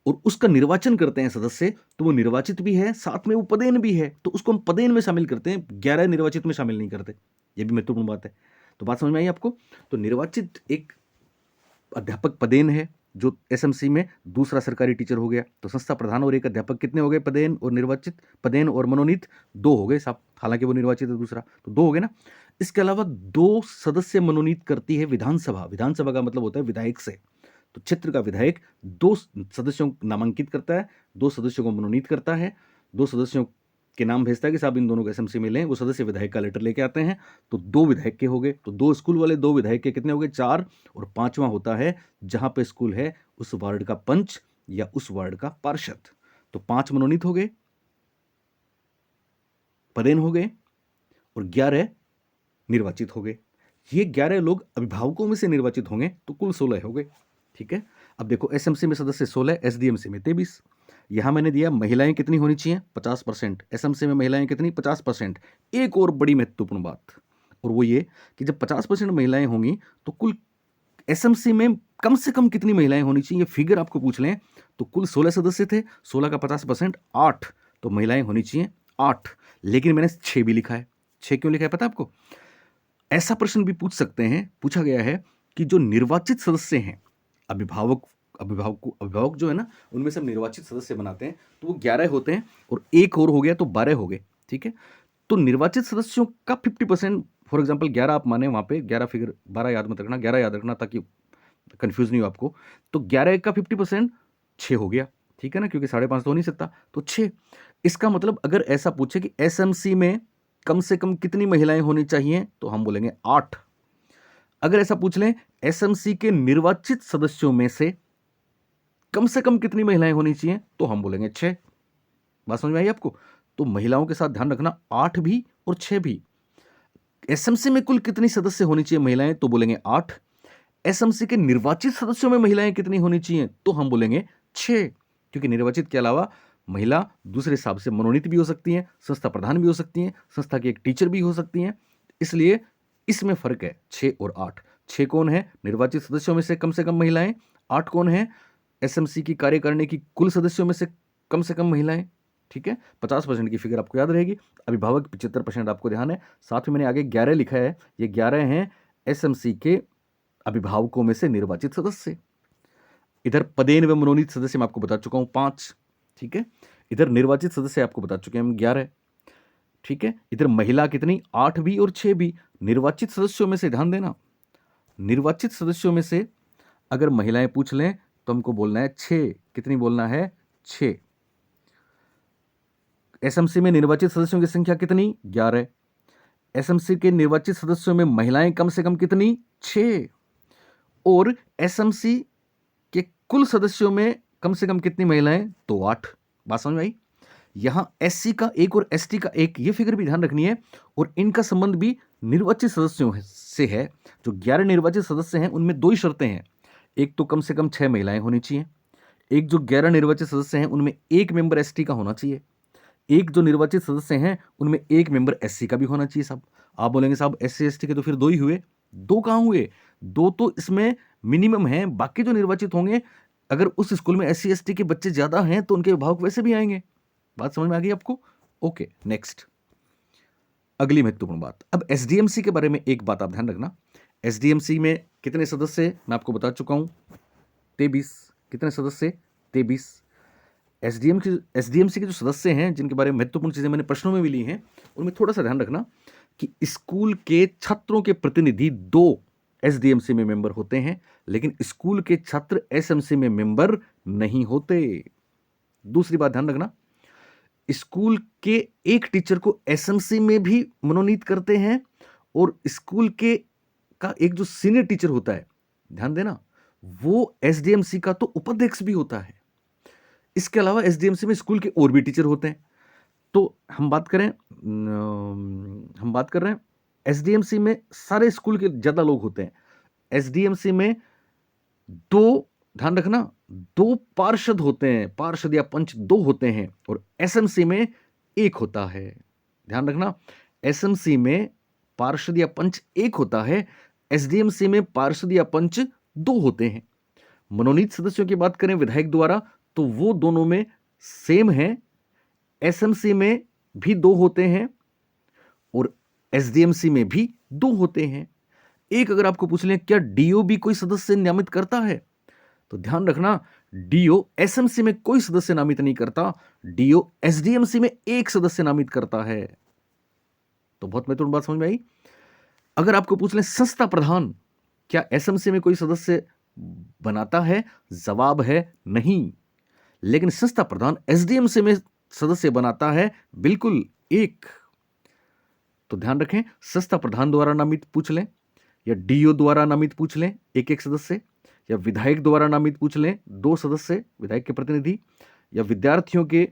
और उसका निर्वाचन करते हैं सदस्य, तो वो निर्वाचित भी है, साथ में वो पदेन भी है, तो उसको हम पदेन में शामिल करते हैं, 11 निर्वाचित में शामिल नहीं करते। ये भी महत्वपूर्ण बात है। तो बात समझ में आई आपको? तो निर्वाचित एक अध्यापक पदेन है जो एसएमसी में, दूसरा सरकारी टीचर हो गया। तो संस्था प्रधान और एक अध्यापक कितने हो गए? पदेन और निर्वाचित, पदेन और मनोनीत 2 हो गए साहब, हालांकि वो निर्वाचित है दूसरा, तो 2 हो गए ना। इसके अलावा 2 सदस्य मनोनीत करती है विधानसभा। विधानसभा का मतलब होता है विधायक से। तो क्षेत्र का विधायक 2 सदस्यों को नामांकित करता है, 2 सदस्यों को मनोनीत करता है, 2 सदस्यों के नाम भेजता है कि साहब इन दोनों को एसएमसी में लें, वो सदस्य विधायक का लेटर लेके आते हैं, तो 2 विधायक के हो गए। तो 2 स्कूल वाले 2 विधायक के कितने हो गए? 4। और 5वां होता है जहां पे स्कूल है उस वार्ड का पंच या उस वार्ड का पार्षद। तो 5 मनोनीत हो गए, पदेन हो गए और 11 निर्वाचित हो गए। ये 11 लोग अभिभावकों में से निर्वाचित होंगे, तो कुल 16 हो गए। ठीक है। अब देखो, एसएमसी में सदस्य 16, एसडीएमसी में 23। यहां मैंने दिया महिलाएं कितनी होनी चाहिए? 50%। एसएमसी में महिलाएं कितनी? 50%। एक और बड़ी महत्वपूर्ण बात, और वो ये कि जब 50% महिलाएं होंगी तो कुल एसएमसी में कम से कम कितनी महिलाएं होनी चाहिए? ये फिगर आपको पूछ लें तो कुल 16 सदस्य थे, 16 का 50% 8, तो महिलाएं होनी चाहिए 8। लेकिन मैंने 6 भी लिखा है। 6 क्यों लिखा है पता है आपको? ऐसा प्रश्न भी पूछ सकते हैं, पूछा गया है कि जो निर्वाचित सदस्य हैं, अभिभावक जो है ना, उनमें से हम निर्वाचित सदस्य बनाते हैं, तो वो 11 होते हैं और एक और हो गया तो 12 हो गए। ठीक है। तो निर्वाचित सदस्यों का 50%, फॉर एग्जाम्पल 11 आप माने, वहां पे 11 फिगर 12 याद मत रखना, 11 याद रखना ताकि कंफ्यूज नहीं हो आपको। तो 11 का 50% 6 हो गया। ठीक है ना, क्योंकि 5.5 तो हो नहीं सकता, तो 6। इसका मतलब अगर ऐसा पूछे कि एसएमसी में कम से कम कितनी महिलाएं होनी चाहिए, तो हम बोलेंगे 8। अगर ऐसा पूछ लें एसएमसी के निर्वाचित सदस्यों में से कम कितनी महिलाएं होनी चाहिए, तो हम बोलेंगे 6। बात समझ में आई आपको? तो महिलाओं के साथ ध्यान रखना, 8 भी और 6 भी। एसएमसी में कुल कितनी सदस्य होनी चाहिए महिलाएं, तो बोलेंगे 8। एसएमसी के निर्वाचित सदस्यों में महिलाएं कितनी होनी चाहिए, तो हम बोलेंगे 6, क्योंकि निर्वाचित के अलावा महिला दूसरे हिसाब से मनोनीत भी हो सकती हैं, संस्था प्रधान भी हो सकती हैं, संस्था की एक टीचर भी हो सकती हैं। इसलिए इसमें फर्क है 6 और 8। 6 कौन है? निर्वाचित सदस्यों में से कम महिलाएं। 8 कौन है? एसएमसी की कार्यकारिणी की कुल सदस्यों में से कम महिलाएं। ठीक है। 50% की फिगर आपको याद रहेगी। अभिभावक 75% आपको ध्यान है। साथ में मैंने आगे 11 लिखा है, ये 11 हैं एसएमसी के अभिभावकों में से निर्वाचित सदस्य। इधर पदेन व मनोनीत सदस्य मैं आपको बता चुका हूं 5। ठीक है। इधर निर्वाचित सदस्य आपको बता चुके हैं हम 11। ठीक है। इधर महिला कितनी? 8 भी और 6 भी। निर्वाचित सदस्यों में से ध्यान देना, निर्वाचित सदस्यों में से अगर महिलाएं पूछ लें तो हमको बोलना है 6। कितनी बोलना है? 6। एसएमसी में निर्वाचित सदस्यों की संख्या कितनी? 11। एसएमसी के निर्वाचित सदस्यों में महिलाएं कम से कम कितनी? 6। और एसएमसी के कुल सदस्यों में कम से कम कितनी महिलाएं? तो 8। बात समझ में आई? यहां एससी का 1 और एसटी का 1, ये फिगर भी ध्यान रखनी है। और इनका संबंध भी निर्वाचित सदस्यों से है। जो 11 निर्वाचित सदस्य हैं उनमें 2 ही शर्तें हैं। एक तो कम से कम 6 महिलाएं होनी चाहिए, एक जो 11 निर्वाचित सदस्य हैं उनमें 1 मेंबर एसटी का होना चाहिए, एक जो निर्वाचित सदस्य हैं उनमें 1 मेंबर एससी का भी होना चाहिए। साहब आप बोलेंगे साहब एससी एसटी के तो फिर 2 ही हुए। 2 कहां हुए? 2 तो इसमें मिनिमम है, बाकी जो निर्वाचित होंगे, अगर उस स्कूल में एससी एसटी के बच्चे ज्यादा हैं तो उनके अभिभावक वैसे भी आएंगे। बात समझ में आ गई आपको? ओके, नेक्स्ट, अगली महत्वपूर्ण बात। अब एसडीएमसी के बारे में एक बात आप ध्यान रखना। एसडीएमसी में कितने सदस्य मैं आपको बता चुका हूं, 23। कितने सदस्य? 23। एसडीएमसी के जो सदस्य हैं, जिनके बारे में महत्वपूर्ण चीजें मैंने प्रश्नों में भी ली हैं, उनमें थोड़ा सा ध्यान रखना कि स्कूल के छात्रों के प्रतिनिधि 2 एसडीएमसी में मेंबर होते हैं, लेकिन स्कूल के छात्र एसएमसी में मेंबर नहीं होते। दूसरी बात ध्यान रखना, स्कूल के एक टीचर को एसएमसी में भी मनोनीत करते हैं, और स्कूल के का एक जो सीनियर टीचर होता है, ध्यान देना, वो एसडीएमसी का तो उपाध्यक्ष भी होता है। इसके अलावा एसडीएमसी में स्कूल के और भी टीचर होते हैं। तो हम बात कर रहे हैं एसडीएमसी में सारे स्कूल के ज्यादा लोग होते हैं। एसडीएमसी में 2, ध्यान रखना, 2 पार्षद होते हैं, पार्षद या पंच 2 होते हैं, और एसएमसी में 1 होता है। ध्यान रखना, एसएमसी में पार्षद या पंच एक होता है, एसडीएमसी में पार्षद या पंच दो होते हैं। मनोनीत सदस्यों की बात करें विधायक द्वारा तो वो दोनों में सेम है, एसएमसी में भी दो होते हैं और एसडीएमसी में भी दो होते हैं। एक अगर आपको पूछ लें क्या डीओ भी कोई सदस्य नामित करता है, तो ध्यान रखना, डीओ एसएमसी में कोई सदस्य नामित नहीं करता, डीओ एसडीएमसी में एक सदस्य नामित करता है। तो बहुत महत्वपूर्ण बात समझ में आई। अगर आपको पूछ लें संस्था प्रधान क्या एसएमसी में कोई सदस्य बनाता है, जवाब है नहीं, लेकिन संस्था प्रधान एसडीएमसी में सदस्य बनाता है, बिल्कुल एक। तो ध्यान रखें, संस्था प्रधान द्वारा नामित पूछ लें या डीओ द्वारा नामित पूछ लें एक एक सदस्य, या विधायक द्वारा नामित पूछ लें दो सदस्य विधायक के प्रतिनिधि, या विद्यार्थियों के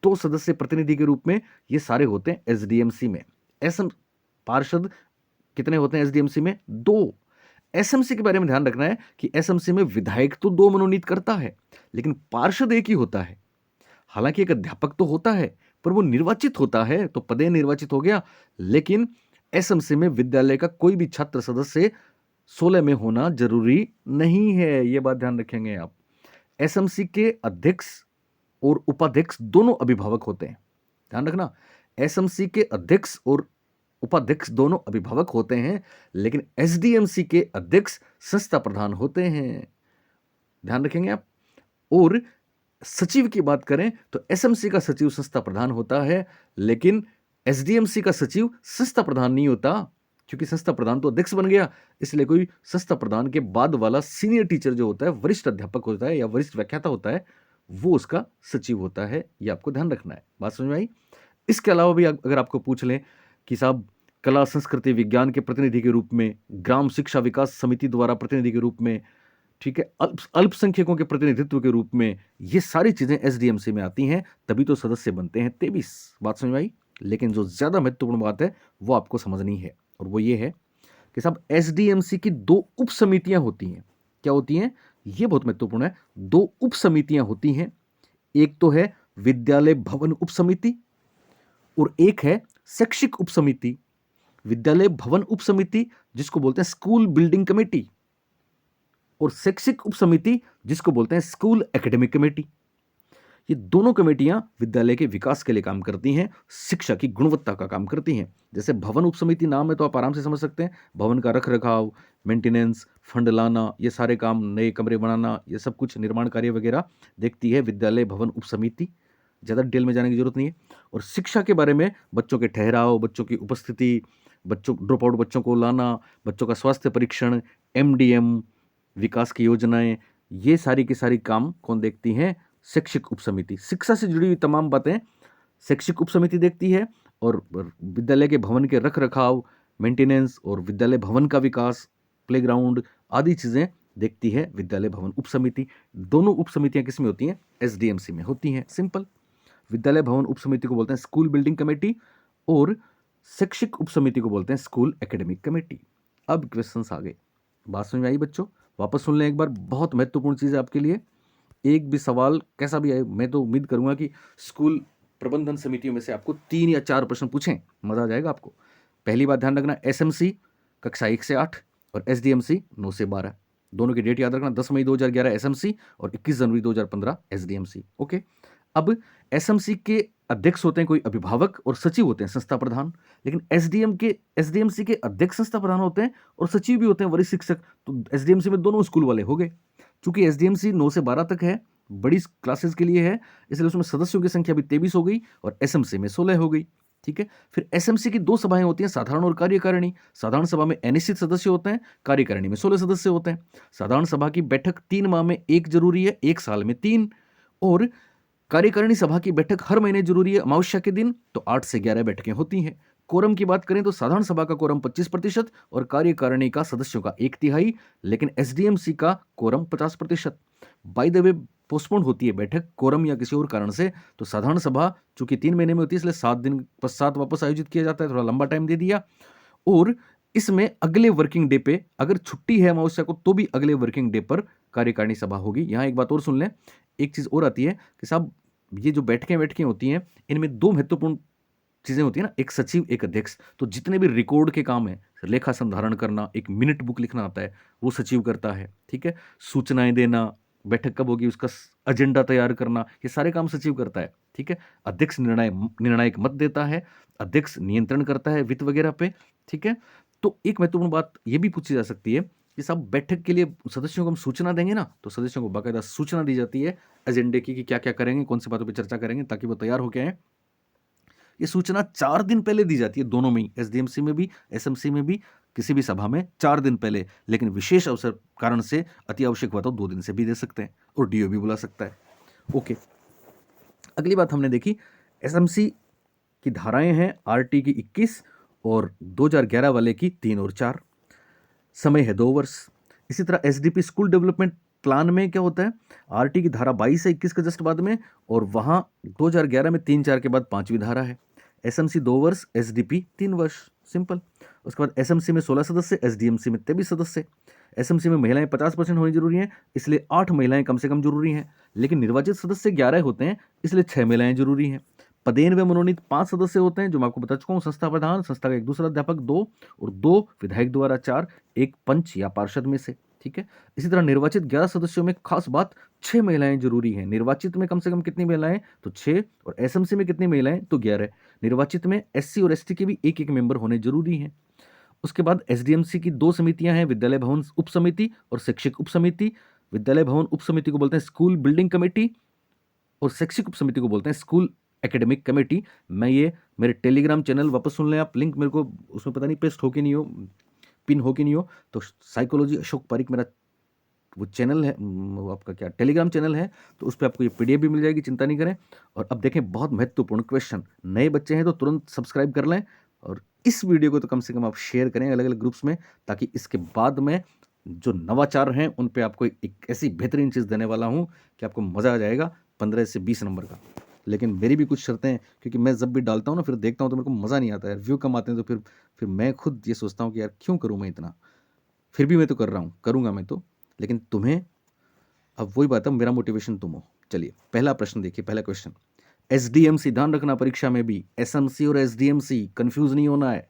दो सदस्य प्रतिनिधि के रूप में, ये सारे होते हैं एसडीएमसी में। एसएम पार्षद कितने होते हैं एसडीएमसी में? दो। एसएमसी के बारे में ध्यान रखना है कि एसएमसी में विधायक तो दो मनोनीत करता है, लेकिन पार्षद एक ही होता है। हालांकि एक अध्यापक तो होता है पर वो निर्वाचित होता है, तो पदे निर्वाचित हो गया, लेकिन एसएमसी में विद्यालय का कोई भी छात्र सदस्य 16 में होना जरूरी नहीं है, ये बात ध्यान रखेंगे आप। एसएमसी के अध्यक्ष और उपाध्यक्ष दोनों अभिभावक होते हैं, ध्यान रखना, एसएमसी के अध्यक्ष और उपाध्यक्ष दोनों अभिभावक होते हैं, लेकिन एसडीएमसी के अध्यक्ष संस्था प्रधान होते हैं, ध्यान रखेंगे आप। और सचिव की बात करें तो एसएमसी का सचिव संस्था प्रधान होता है, लेकिन एसडीएमसी का सचिव संस्था प्रधान नहीं होता, क्योंकि संस्था प्रधान तो अध्यक्ष बन गया, इसलिए कोई संस्था प्रधान के बाद वाला सीनियर टीचर जो होता है, वरिष्ठ अध्यापक होता है या वरिष्ठ व्याख्याता होता है, वो उसका सचिव होता है। ये आपको ध्यान रखना है। बात समझ में आई? इसके अलावा भी अगर आपको पूछ लें कि साहब कला संस्कृति विज्ञान के प्रतिनिधि के रूप में, ग्राम शिक्षा विकास समिति द्वारा प्रतिनिधि के रूप में, ठीक है, अल्पसंख्यकों के प्रतिनिधित्व के रूप में, ये सारी चीजें एसडीएमसी में आती हैं, तभी तो सदस्य बनते हैं 23। बात समझ में आई? लेकिन जो ज्यादा महत्वपूर्ण बात है वो आपको समझनी है, और वो ये है कि साहब एसडीएमसी की दो उप समितियां होती हैं। क्या होती हैं? ये बहुत महत्वपूर्ण है। दो उप समितियां होती हैं, एक तो है विद्यालय भवन उप समिति और एक है शैक्षिक उप समिति। विद्यालय भवन उप समिति जिसको बोलते हैं स्कूल बिल्डिंग कमेटी, और शैक्षिक उप समिति जिसको बोलते हैं स्कूल एकेडमिक कमेटी। ये दोनों कमेटियां विद्यालय के विकास के लिए काम करती हैं, शिक्षा की गुणवत्ता का काम करती हैं। जैसे भवन उप समिति नाम है तो आप आराम से समझ सकते हैं, भवन का रख रखाव, मेंटेनेंस, फंड लाना, ये सारे काम, नए कमरे बनाना, ये सब कुछ निर्माण कार्य वगैरह देखती है विद्यालय भवन उप समिति। ज़्यादा डिटेल में जाने की जरूरत नहीं है। और शिक्षा के बारे में बच्चों के ठहराव, बच्चों की उपस्थिति, बच्चों ड्रॉप आउट बच्चों को लाना, बच्चों का स्वास्थ्य परीक्षण, एमडीएम, विकास की योजनाएं, ये सारी की सारी काम कौन देखती हैं? शैक्षिक उप समिति। शिक्षा से जुड़ी हुई तमाम बातें शैक्षिक उप समिति देखती है, और विद्यालय के भवन के रख रखाव, मेंटेनेंस और विद्यालय भवन का विकास, प्लेग्राउंड आदि चीज़ें देखती है विद्यालय भवन उप समिति। दोनों उप समितियां किस में होती हैं? एसडीएमसी में होती हैं। सिंपल। विद्यालय भवन उप समिति को बोलते हैं स्कूल बिल्डिंग कमेटी, और शैक्षिक उप समिति को बोलते हैं स्कूल एकेडमिक कमेटी। अब क्वेश्चंस आ गए। बात समझ में आई बच्चों? वापस सुन लें एक बार, बहुत महत्वपूर्ण चीज़ है आपके लिए। एक भी सवाल कैसा भी आए, मैं तो उम्मीद करूंगा कि स्कूल प्रबंधन समितियों में से आपको 3 या 4 प्रश्न पूछें, मजा आ जाएगा आपको। पहली बात ध्यान रखना, एसएमसी कक्षा 1 से 8 और एसडीएमसी 9 से 12, दोनों की डेट याद रखना, 10 मई 2011 एसएमसी और 21 जनवरी 2015 एसडीएमसी। ओके। अब एसएमसी के अध्यक्ष होते हैं कोई अभिभावक और सचिव होते हैं संस्था प्रधान, लेकिन एसडीएमसी के अध्यक्ष संस्था प्रधान होते हैं और सचिव भी होते हैं वरिष्ठ शिक्षक। तो एसडीएमसी में दोनों स्कूल वाले हो गए। चूंकि एसडीएमसी 9 से 12 तक है, बड़ी क्लासेस के लिए है, इसलिए उसमें सदस्यों की संख्या भी 23 हो गई और एसएमसी में 16 हो गई। ठीक है। फिर एसएमसी की 2 सभाएं होती हैं, साधारण और कार्यकारिणी। साधारण सभा में अनिश्चित सदस्य होते हैं, कार्यकारिणी में 16 सदस्य होते हैं। साधारण सभा की बैठक 3 माह में 1 जरूरी है, 1 साल में 3, और कार्यकारिणी सभा की बैठक हर महीने जरूरी है, अमावस्या के दिन, तो 8 से 11 बैठकें होती हैं। कोरम की बात करें तो साधारण सभा का कोरम 25% और कार्यकारिणी का सदस्यों का 1/3, लेकिन एसडीएमसी का quorum 50%। By the way postpone होती है बैठक कोरम या किसी और कारण से, तो साधारण सभा चूंकि 3 महीने में होती है इसलिए 7 दिन पश्चात वापस आयोजित किया जाता है, थोड़ा लंबा टाइम दे दिया। और इसमें अगले वर्किंग डे पे, अगर छुट्टी है अमावस्या को तो भी अगले वर्किंग डे पर कार्यकारिणी सभा होगी। यहाँ एक बात और सुन लें, एक चीज और आती है कि साहब ये जो बैठकें होती हैं, इनमें 2 महत्वपूर्ण चीज़ें होती है ना, एक सचिव एक अध्यक्ष, तो जितने भी रिकॉर्ड के काम है, लेखा संधारण करना, एक मिनट बुक लिखना आता है, वो सचिव करता है, ठीक है। सूचनाएं देना, बैठक कब होगी उसका एजेंडा तैयार करना, ये सारे काम सचिव करता है, ठीक है। अध्यक्ष निर्णायक मत देता है, अध्यक्ष नियंत्रण करता है वित्त वगैरह पे, ठीक है। तो एक महत्वपूर्ण बात ये भी पूछी जा सकती है कि साहब बैठक के लिए सदस्यों को हम सूचना देंगे ना, तो सदस्यों को बाकायदा सूचना दी जाती है एजेंडे की कि क्या क्या करेंगे, कौन सी बातों पर चर्चा करेंगे, ताकि वो तैयार होके आए। ये सूचना 4 दिन पहले दी जाती है, दोनों में ही, एसडीएमसी में भी, एसएमसी में भी, किसी भी सभा में 4 दिन पहले, लेकिन विशेष अवसर कारण से अति आवश्यक हुआ तो 2 दिन से भी दे सकते हैं, और डीओ भी बुला सकता है। ओके, अगली बात हमने देखी, एसएमसी की धाराएं हैं आरटी की 21 और 2011 वाले की 3 और 4, समय है 2 वर्ष। इसी तरह एसडीपी स्कूल डेवलपमेंट प्लान में क्या होता है, आरटी की धारा 22 से 21 के जस्ट बाद में, और वहां 2011 में 3-4 के बाद 5वीं धारा है। एसएमसी 2 वर्ष, एसडीपी 3 वर्ष, सिंपल। उसके बाद एसएमसी में 16 सदस्य, एसडीएमसी में 23 सदस्य। एसएमसी में महिलाएं 50% होनी जरूरी हैं, इसलिए 8 महिलाएं कम से कम जरूरी हैं, लेकिन निर्वाचित सदस्य 11 होते हैं, इसलिए 6 महिलाएं जरूरी हैं। पदेन व मनोनीत 5 सदस्य होते हैं, जो मैं आपको बता चुका हूं, संस्था प्रधान, संस्था का एक दूसरा अध्यापक 2, और 2 विधायक द्वारा 4, एक पंच या पार्षद में से, ठीक है। इसी तरह निर्वाचित 11 सदस्यों में खास बात, 6 महिलाएं जरूरी हैं। निर्वाचित में कम से कम कितनी महिलाएं, तो 6, और एसएमसी में कितनी महिलाएं, तो 11। निर्वाचित में एससी और एसटी के भी एक एक मेंबर होने जरूरी हैं। उसके बाद एसडीएमसी की 2 समितियां हैं, विद्यालय भवन उप समिति और शैक्षिक उप समिति। विद्यालय भवन उप समिति को बोलते हैं स्कूल बिल्डिंग कमेटी, और शैक्षिक उप समिति को बोलते हैं स्कूल एकेडमिक कमेटी। मैं ये मेरे टेलीग्राम चैनल, वापस सुन लें आप, लिंक मेरे को उसमें पता नहीं पेस्ट हो कि नहीं हो, पिन हो कि नहीं हो, तो साइकोलॉजी अशोक पारिक मेरा वो चैनल है, वो आपका क्या टेलीग्राम चैनल है, तो उस पर आपको ये पीडीएफ भी मिल जाएगी, चिंता नहीं करें। और अब देखें, बहुत महत्वपूर्ण क्वेश्चन, नए बच्चे हैं तो तुरंत सब्सक्राइब कर लें, और इस वीडियो को तो कम से कम आप शेयर करें अलग अलग ग्रुप्स में, ताकि इसके बाद में जो नवाचार हैं उन पे आपको एक ऐसी बेहतरीन चीज़ देने वाला हूँ कि आपको मज़ा आ जाएगा 15 से 20 नंबर का। लेकिन मेरी भी कुछ शर्तें हैं, क्योंकि मैं जब भी डालता हूँ ना, फिर देखता हूँ तो मेरे को मज़ा नहीं आता है, व्यू कम आते हैं, तो फिर मैं खुद ये सोचता हूँ कि यार क्यों करूँ मैं इतना, फिर भी मैं तो कर रहा हूँ, करूँगा मैं तो, लेकिन तुम्हें, अब वही बात है, मेरा मोटिवेशन तुम हो। चलिए पहला प्रश्न देखिए, पहला क्वेश्चन, एसडीएमसी, ध्यान रखना परीक्षा में भी एसएमसी और एसडीएमसी कंफ्यूज नहीं होना है,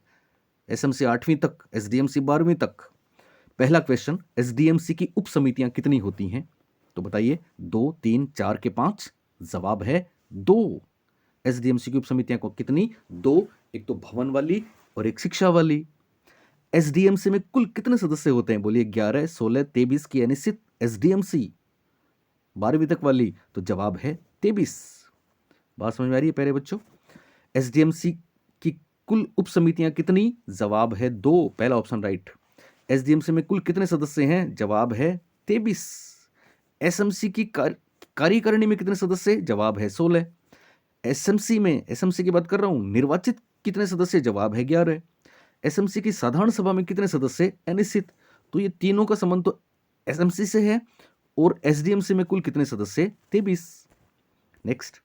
एसएमसी 8वीं तक, एसडीएमसी 12वीं तक। पहला क्वेश्चन, एसडीएमसी की उप समितियां कितनी होती हैं, तो बताइए, 2, 3, 4 के 5, जवाब है 2। एसडीएमसी की उप समितियां को कितनी, 2, एक तो भवन वाली और एक शिक्षा वाली। एसडीएमसी में कुल कितने सदस्य होते हैं, बोलिए, 11, 16, 23 की अनिश्चित एसडीएमसी 12वीं तक वाली, तो जवाब है 23। बात समझ में आ रही है प्यारे बच्चों? एसडीएमसी की कुल उप समितियां कितनी, जवाब है 2, पहला ऑप्शन राइट। एसडीएमसी में कुल कितने सदस्य हैं, जवाब है 23। एसएमसी की कार्यकारिणी में कितने सदस्य, जवाब है 16। एसएमसी में, एसएमसी की बात कर रहा हूं, निर्वाचित कितने सदस्य, जवाब है 11। एसएमसी की साधारण सभा में कितने सदस्य, अनिश्चित। तो ये तीनों का संबंध तो एसएमसी से है, और एसडीएमसी में कुल कितने सदस्य, 23। नेक्स्ट,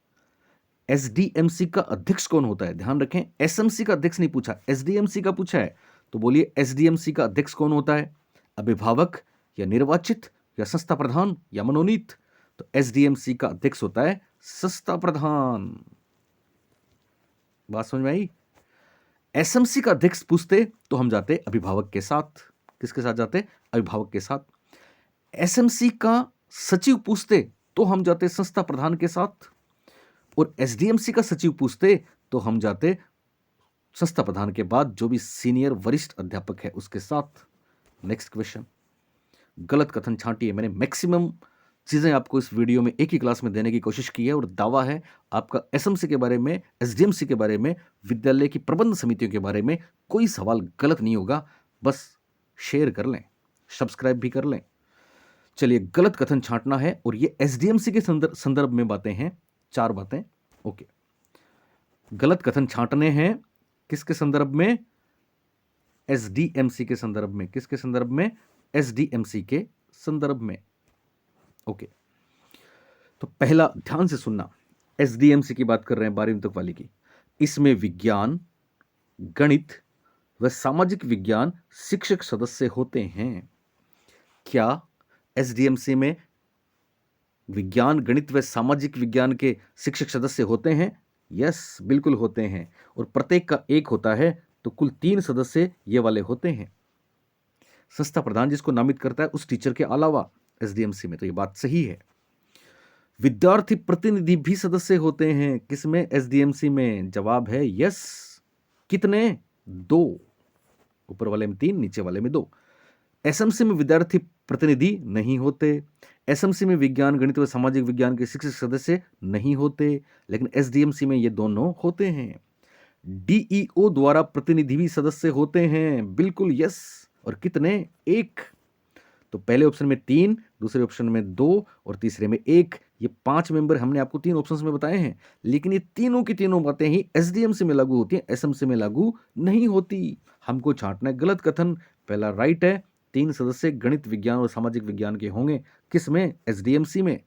एसडीएमसी का अध्यक्ष कौन होता है, ध्यान रखें, एसएमसी का अध्यक्ष नहीं पूछा, एसडीएमसी का पूछा है, तो बोलिए एसडीएमसी का अध्यक्ष कौन होता है, अभिभावक या निर्वाचित या संस्था प्रधान या मनोनीत, तो एसडीएमसी का अध्यक्ष होता है संस्था प्रधान। बात समझ में आई? एसएमसी का अध्यक्ष पूछते तो हम जाते अभिभावक के साथ, किसके साथ जाते, अभिभावक के साथ। एसएमसी का सचिव पूछते तो हम जाते संस्था प्रधान के साथ, और एसडीएमसी का सचिव पूछते तो हम जाते संस्था प्रधान के बाद जो भी सीनियर वरिष्ठ अध्यापक है उसके साथ। नेक्स्ट क्वेश्चन, गलत कथन छांटिए। मैंने मैक्सिमम चीज़ें आपको इस वीडियो में एक ही क्लास में देने की कोशिश की है, और दावा है आपका एसएमसी के बारे में, एसडीएमसी के बारे में, विद्यालय की प्रबंध समितियों के बारे में कोई सवाल गलत नहीं होगा। बस शेयर कर लें, सब्सक्राइब भी कर लें। चलिए, गलत कथन छांटना है, और ये एसडीएमसी के संदर्भ में बातें हैं, 4 बातें। ओके, गलत कथन छांटने हैं किसके संदर्भ में, एसडीएमसी के संदर्भ में। किसके संदर्भ में, एसडीएमसी के संदर्भ में। ओके, तो पहला ध्यान से सुनना, एसडीएमसी की बात कर रहे हैं 12वीं तक वाली की। इसमें विज्ञान, गणित व सामाजिक विज्ञान शिक्षक सदस्य होते हैं। क्या एसडीएमसी में विज्ञान, गणित व सामाजिक विज्ञान के शिक्षक सदस्य होते हैं? यस, बिल्कुल होते हैं, और प्रत्येक का एक होता है, तो कुल 3 सदस्य ये वाले होते हैं। संस्था प्रधान जिसको नामित करता है उस टीचर के अलावा एसडीएमसी में, तो ये बात सही है। विद्यार्थी प्रतिनिधि भी सदस्य होते हैं किसमें? एसडीएमसी में। जवाब है यस। कितने? 2। ऊपर वाले में 3, नीचे वाले में 2। एसएमसी में विद्यार्थी प्रतिनिधि नहीं होते। एसएमसी में विज्ञान, गणित व सामाजिक विज्ञान के शिक्षक सदस्य नहीं होते, लेकिन एसडीएमसी में ये दोनों होते हैं। डीईओ द्वारा प्रतिनिधि भी सदस्य होते हैं, बिल्कुल यस। और कितने? 1। तो पहले ऑप्शन में 3, दूसरे ऑप्शन में 2 और तीसरे में 1। ये 5 मेंबर हमने आपको 3 ऑप्शंस में बताए हैं, लेकिन ये तीनों की तीनों बातें ही एसडीएमसी में लागू होती हैं, एसएमसी में लागू नहीं होती। हमको छांटना है गलत कथन। पहला राइट है, 3 सदस्य गणित, विज्ञान और सामाजिक विज्ञान के होंगे, किसमें? एसडीएमसी में।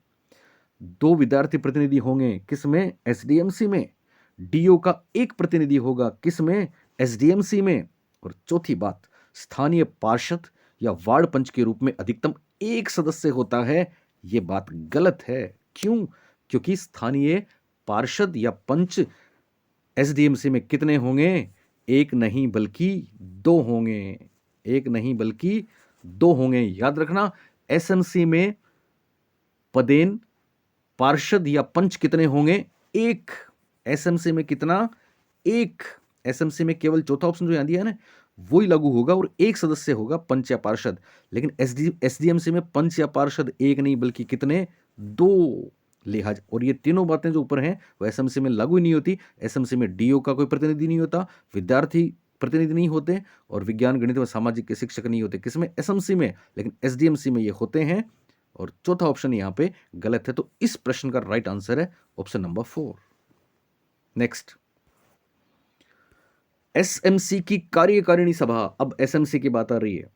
2 विद्यार्थी प्रतिनिधि होंगे, किसमें? एसडीएमसी में। डीओ का 1 प्रतिनिधि होगा, किसमें? एसडीएमसी में। और चौथी बात, स्थानीय पार्षद या वार्ड पंच के रूप में अधिकतम 1 सदस्य होता है, यह बात गलत है। क्यों? क्योंकि स्थानीय पार्षद या पंच एसडीएमसी में कितने होंगे? 1 नहीं बल्कि 2 होंगे। 1 नहीं बल्कि 2 होंगे। याद रखना, एसएमसी में पदेन, पार्षद या पंच कितने होंगे? 1। एसएमसी में कितना? 1। एसएमसी में केवल चौथा ऑप्शन जो यहां दिया है ना, वही लागू होगा, और 1 सदस्य होगा, पंच या पार्षद। लेकिन एसडीएमसी में पंच या पार्षद 1 नहीं बल्कि कितने? 2। लिहाज, और ये तीनों बातें जो ऊपर हैं वो एसएमसी में लागू ही नहीं होती। एसएमसी में डीओ का कोई प्रतिनिधि नहीं होता, विद्यार्थी प्रतिनिधि नहीं होते, और विज्ञान, गणित व सामाजिक के शिक्षक नहीं होते, किसमें? एसएमसी में। लेकिन एसडीएमसी में ये होते हैं, और चौथा ऑप्शन यहां पे गलत है। तो इस प्रश्न का राइट आंसर है ऑप्शन नंबर 4। नेक्स्ट, एसएमसी की कार्यकारिणी सभा। अब एसएमसी की बात आ रही है।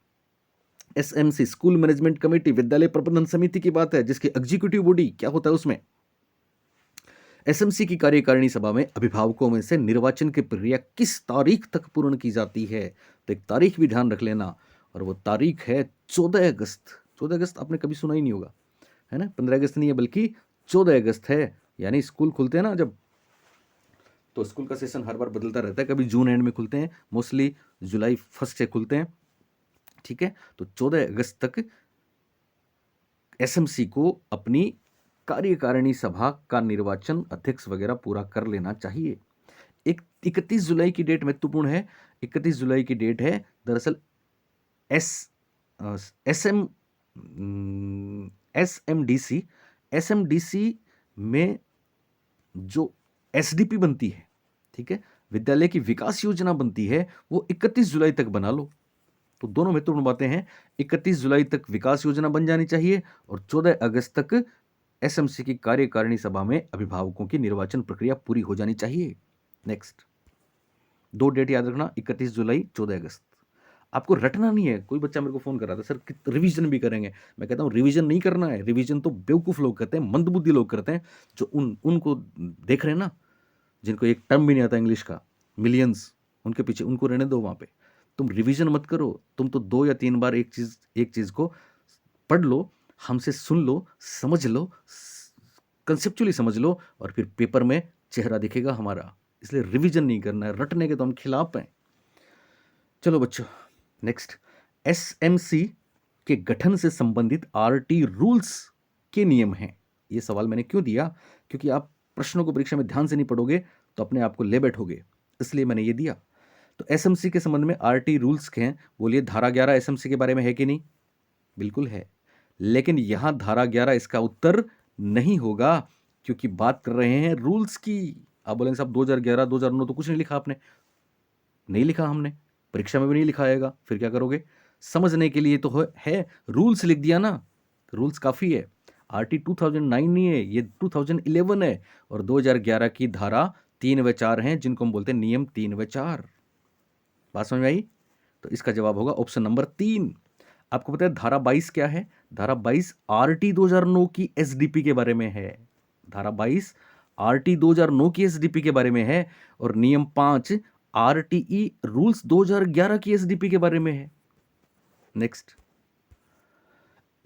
एसएमसी स्कूल मैनेजमेंट कमेटी, विद्यालय प्रबंधन समिति की बात है, जिसकी एग्जीक्यूटिव बॉडी क्या होता है उसमें। एसएमसी की कार्यकारिणी सभा में अभिभावकों में से निर्वाचन की प्रक्रिया किस तारीख तक पूर्ण की जाती है? तो एक तारीख भी ध्यान रख लेना, और वो तारीख है 14 अगस्त। 14 अगस्त आपने कभी सुना ही नहीं होगा, है ना? 15 अगस्त नहीं है बल्कि 14 अगस्त है। यानी स्कूल खुलते हैं ना जब, तो स्कूल का सेशन हर बार बदलता रहता है, कभी जून एंड में खुलते हैं, मोस्टली जुलाई 1 से खुलते हैं, ठीक है? तो 14 अगस्त तक एसएमसी को अपनी कार्यकारिणी सभा का निर्वाचन, अध्यक्ष वगैरह पूरा कर लेना चाहिए। 31 जुलाई की डेट महत्वपूर्ण है। 31 जुलाई की डेट है दरअसल एसएमडीसी में जो एसडीपी बनती है, ठीक है, विद्यालय की विकास योजना बनती है, वो 31 जुलाई तक बना लो। तो दोनों महत्वपूर्ण बातें हैं। 31 जुलाई तक विकास योजना बन जानी चाहिए, और 14 अगस्त तक एसएमसी की कार्यकारिणी सभा में अभिभावकों की निर्वाचन प्रक्रिया पूरी हो जानी चाहिए। नेक्स्ट, 2 डेट याद रखना, 31 जुलाई, 14 अगस्त। आपको रटना नहीं है। कोई बच्चा मेरे को फोन कर रहा था, सर रिवीजन भी करेंगे। मैं कहता हूँ रिवीजन नहीं करना है। रिवीजन तो बेवकूफ लोग करते हैं, मंदबुद्धि लोग करते हैं, जो उनको देख रहे हैं ना, जिनको एक टर्म भी नहीं आता इंग्लिश का, मिलियंस, उनके पीछे, उनको रहने दो वहां पे। तुम रिवीजन मत करो, तुम तो 2 या 3 बार एक चीज को पढ़ लो, हमसे सुन लो, समझ लो, कंसेप्चुअली समझ लो, और फिर पेपर में चेहरा दिखेगा हमारा। इसलिए रिवीजन नहीं करना है, रटने के तो हम खिलाफ हैं। चलो बच्चों, नेक्स्ट, एसएमसी के गठन से संबंधित आरटी रूल्स के नियम हैं। ये सवाल मैंने क्यों दिया? क्योंकि आप प्रश्नों को परीक्षा में ध्यान से नहीं पढ़ोगे तो अपने आप को ले बैठोगे, इसलिए मैंने ये दिया। तो एसएमसी के संबंध में आरटी रूल्स के हैं। बोलिए, धारा 11 एसएमसी के बारे में है कि नहीं? बिल्कुल है, लेकिन यहां धारा 11 इसका उत्तर नहीं होगा, क्योंकि बात कर रहे हैं रूल्स की। आप बोलेंगे साहब 2011 2009 तो कुछ नहीं लिखा आपने। नहीं लिखा हमने, परीक्षा में भी नहीं लिखाएगा, फिर क्या करोगे? समझने के लिए तो है, रूल्स लिख दिया ना, रूल्स काफी है। आरटी 2009 नहीं है, ये 2011 है, और 2011 की धारा 3 व 4 हैं, जिनको हम बोलते हैं नियम 3 व 4। बात समझ में आई? तो इसका जवाब होगा ऑप्शन नंबर 3। आपको पता है धारा 22 क्या है? धारा 22 आरटी 2009 की एसडीपी के बारे में है। धारा 22 आरटी 2009 की एसडीपी के बारे में है, और नियम 5 आरटीई रूल्स 2011 की एसडीपी के बारे में है। नेक्स्ट,